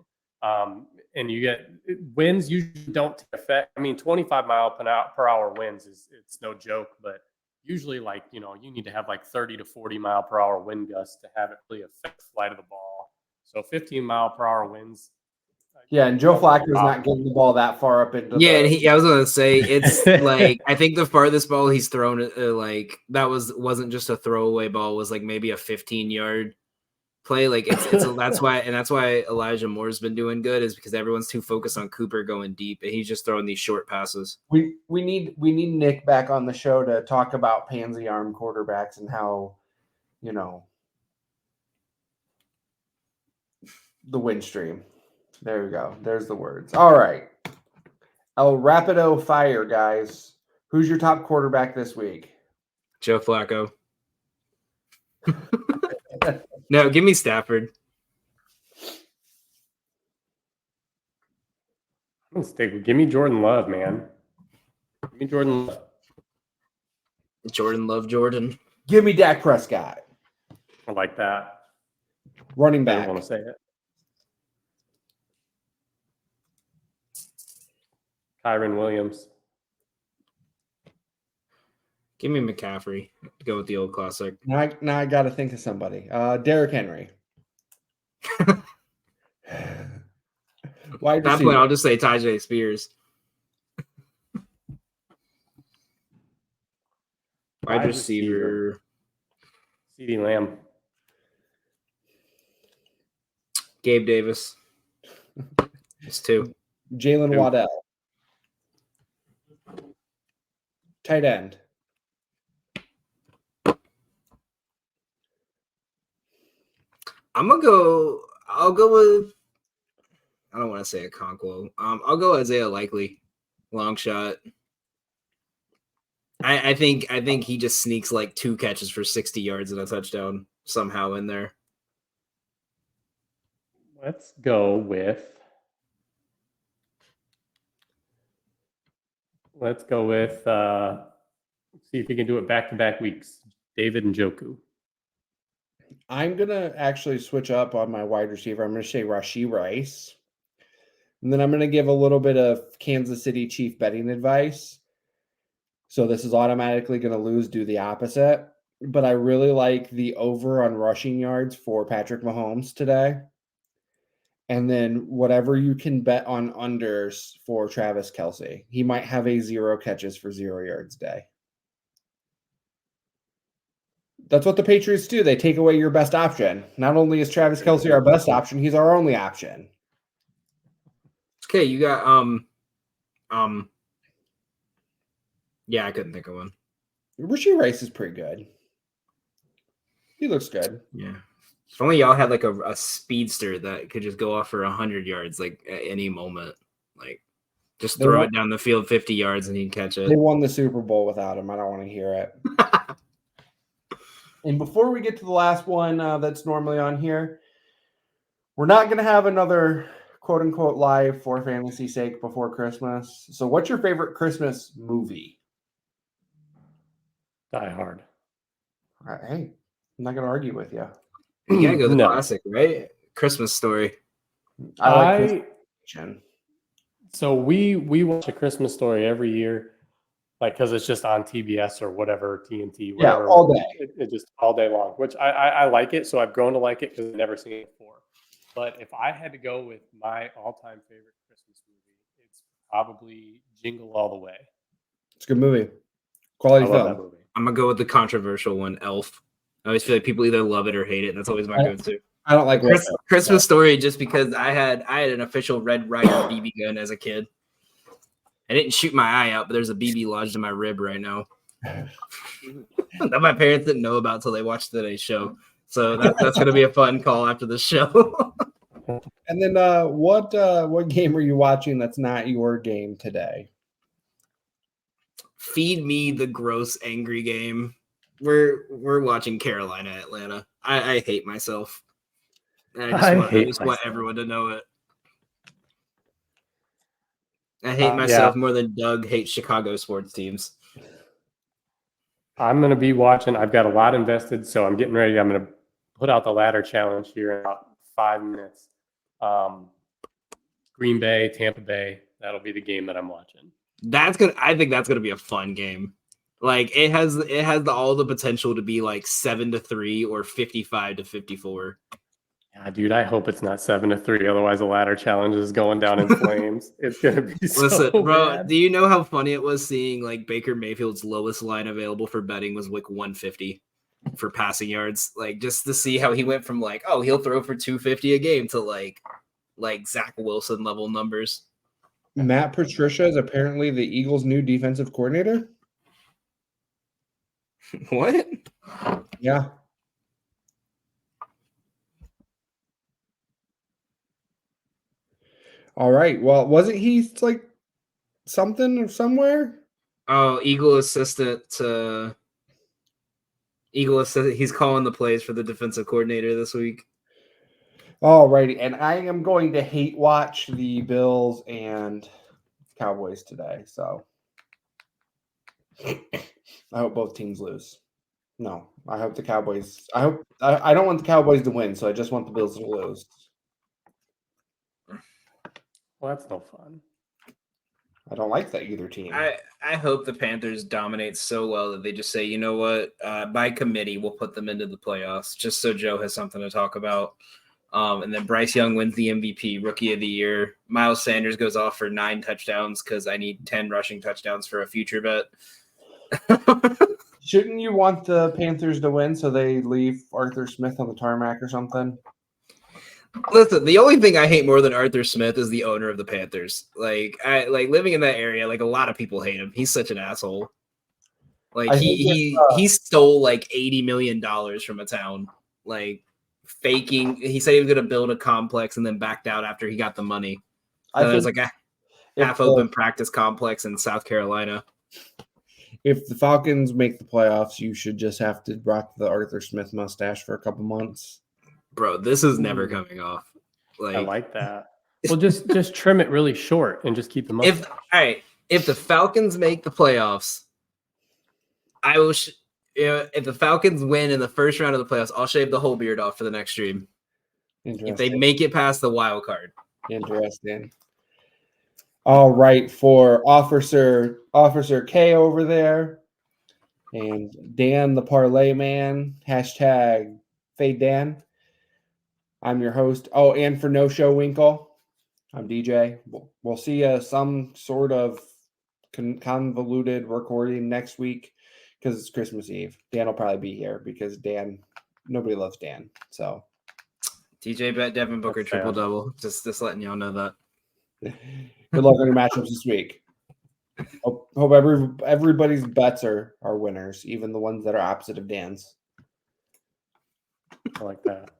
And you get winds usually don't affect. I mean, 25 mile per hour winds it's no joke, but usually you need to have 30 to 40 mile per hour wind gusts to have it really affect the flight of the ball. So 15 mile per hour winds, Yeah, and Joe Flacco's not getting the ball that far up into. Yeah, and I was gonna say it's like I think the farthest ball he's thrown like that wasn't just a throwaway ball, was like maybe a 15-yard play. Like it's that's why Elijah Moore's been doing good, is because everyone's too focused on Cooper going deep and he's just throwing these short passes. We need Nick back on the show to talk about pansy arm quarterbacks and how, the wind stream. There we go. There's the words. All right. El Rapido Fire, guys. Who's your top quarterback this week? Joe Flacco. No, give me Stafford. Give me Jordan Love, man. Give me Jordan Love. Jordan Love, Jordan. Give me Dak Prescott. I like that. Running I back. don't want to say it. Kyron Williams. Give me McCaffrey. Go with the old classic. Now I got to think of somebody. Derrick Henry. At that point, I'll just say Tyjae Spears. Wide receiver. CeeDee Lamb. Gabe Davis. It's 2. Jalen Waddell. Tight end. I'll go with, I don't want to say a Conquo. I'll go Isaiah Likely. Long shot. I think he just sneaks like 2 catches for 60 yards and a touchdown somehow in there. Let's go with see if he can do it back-to-back weeks. David Njoku. I'm going to actually switch up on my wide receiver. I'm going to say Rashee Rice. And then I'm going to give a little bit of Kansas City Chief betting advice. So this is automatically going to lose, do the opposite. But I really like the over on rushing yards for Patrick Mahomes today. And then whatever you can bet on unders for Travis Kelce. He might have a 0 catches for 0 yards day. That's what the Patriots do. They take away your best option. Not only is Travis Kelce our best option, he's our only option. Okay, you got yeah, I couldn't think of one. Rashee Rice is pretty good. He looks good. Yeah. If only y'all had like a speedster that could just go off for 100 yards like at any moment. Like just throw it down the field 50 yards and he'd catch it. They won the Super Bowl without him. I don't want to hear it. And before we get to the last one that's normally on here, we're not going to have another quote-unquote live for fantasy sake before Christmas. So what's your favorite Christmas movie? Die Hard. All right. Hey, I'm not going to argue with you. You gotta go the classic, right? Christmas Story. I like Christmas. So we watch A Christmas Story every year, like because it's just on TBS or whatever, TNT, whatever. Yeah, all day. It just all day long, which I like it. So I've grown to like it because I've never seen it before. But if I had to go with my all-time favorite Christmas movie, it's probably Jingle All the Way. It's a good movie. Quality film. I'm gonna go with the controversial one, Elf. I always feel like people either love it or hate it. That's always my go-to. I don't like Christmas Story just because I had an official Red Ryder BB gun as a kid. I didn't shoot my eye out, but there's a BB lodged in my rib right now that my parents didn't know about till they watched today's show. So that's going to be a fun call after the show. And then what game are you watching that's not your game today? Feed me the gross angry game. We're watching Carolina Atlanta. I hate myself. I just want everyone to know it. I hate myself more than Doug hates Chicago sports teams. I'm going to be watching. I've got a lot invested, so I'm getting ready. I'm going to put out the ladder challenge here in about 5 minutes. Green Bay, Tampa Bay. That'll be the game that I'm watching. I think that's gonna be a fun game. Like it has all the potential to be like 7-3 or 55-54. God, dude, I hope it's not 7-3. Otherwise, the ladder challenge is going down in flames. It's gonna be Listen, so bro. bad. Do you know how funny it was seeing like Baker Mayfield's lowest line available for betting was like 150 for passing yards? Like just to see how he went from like, oh, he'll throw for 250 a game to like Zach Wilson level numbers. Matt Patricia is apparently the Eagles' new defensive coordinator. What? Yeah. All right. Well, wasn't he like something or somewhere? Oh, Eagle assistant. He's calling the plays for the defensive coordinator this week. All righty. And I am going to hate watch the Bills and Cowboys today. So I hope both teams lose. No, I hope the Cowboys. I don't want the Cowboys to win, so I just want the Bills to lose. Well, that's no fun. I don't like that either team. I hope the Panthers dominate so well that they just say, you know what, by committee, we'll put them into the playoffs just so Joe has something to talk about. And then Bryce Young wins the MVP, Rookie of the Year. Miles Sanders goes off for 9 touchdowns because I need 10 rushing touchdowns for a future bet. Shouldn't you want the Panthers to win so they leave Arthur Smith on the tarmac or something? Listen, the only thing I hate more than Arthur Smith is the owner of the Panthers. Like, I like living in that area. Like, a lot of people hate him. He's such an asshole. Like, he stole like $80 million from a town. Like, faking. He said he was going to build a complex and then backed out after he got the money. So there's like a half-open practice complex in South Carolina. If the Falcons make the playoffs, you should just have to rock the Arthur Smith mustache for a couple months. Bro, this is never coming off. Like, I like that. Well, just trim it really short and just keep the mustache. If the Falcons make the playoffs, I will. If the Falcons win in the first round of the playoffs, I'll shave the whole beard off for the next stream. If they make it past the wild card. Interesting. All right, for Officer K over there, and Dan the Parlay Man, hashtag Fade Dan. I'm your host. Oh, and for No Show Winkle, I'm DJ. We'll see some sort of convoluted recording next week because it's Christmas Eve. Dan will probably be here because nobody loves Dan. So TJ bet Devin Booker triple-double. Just letting y'all know that. Good luck on your matchups this week. Hope everybody's bets are winners, even the ones that are opposite of Dan's. I like that.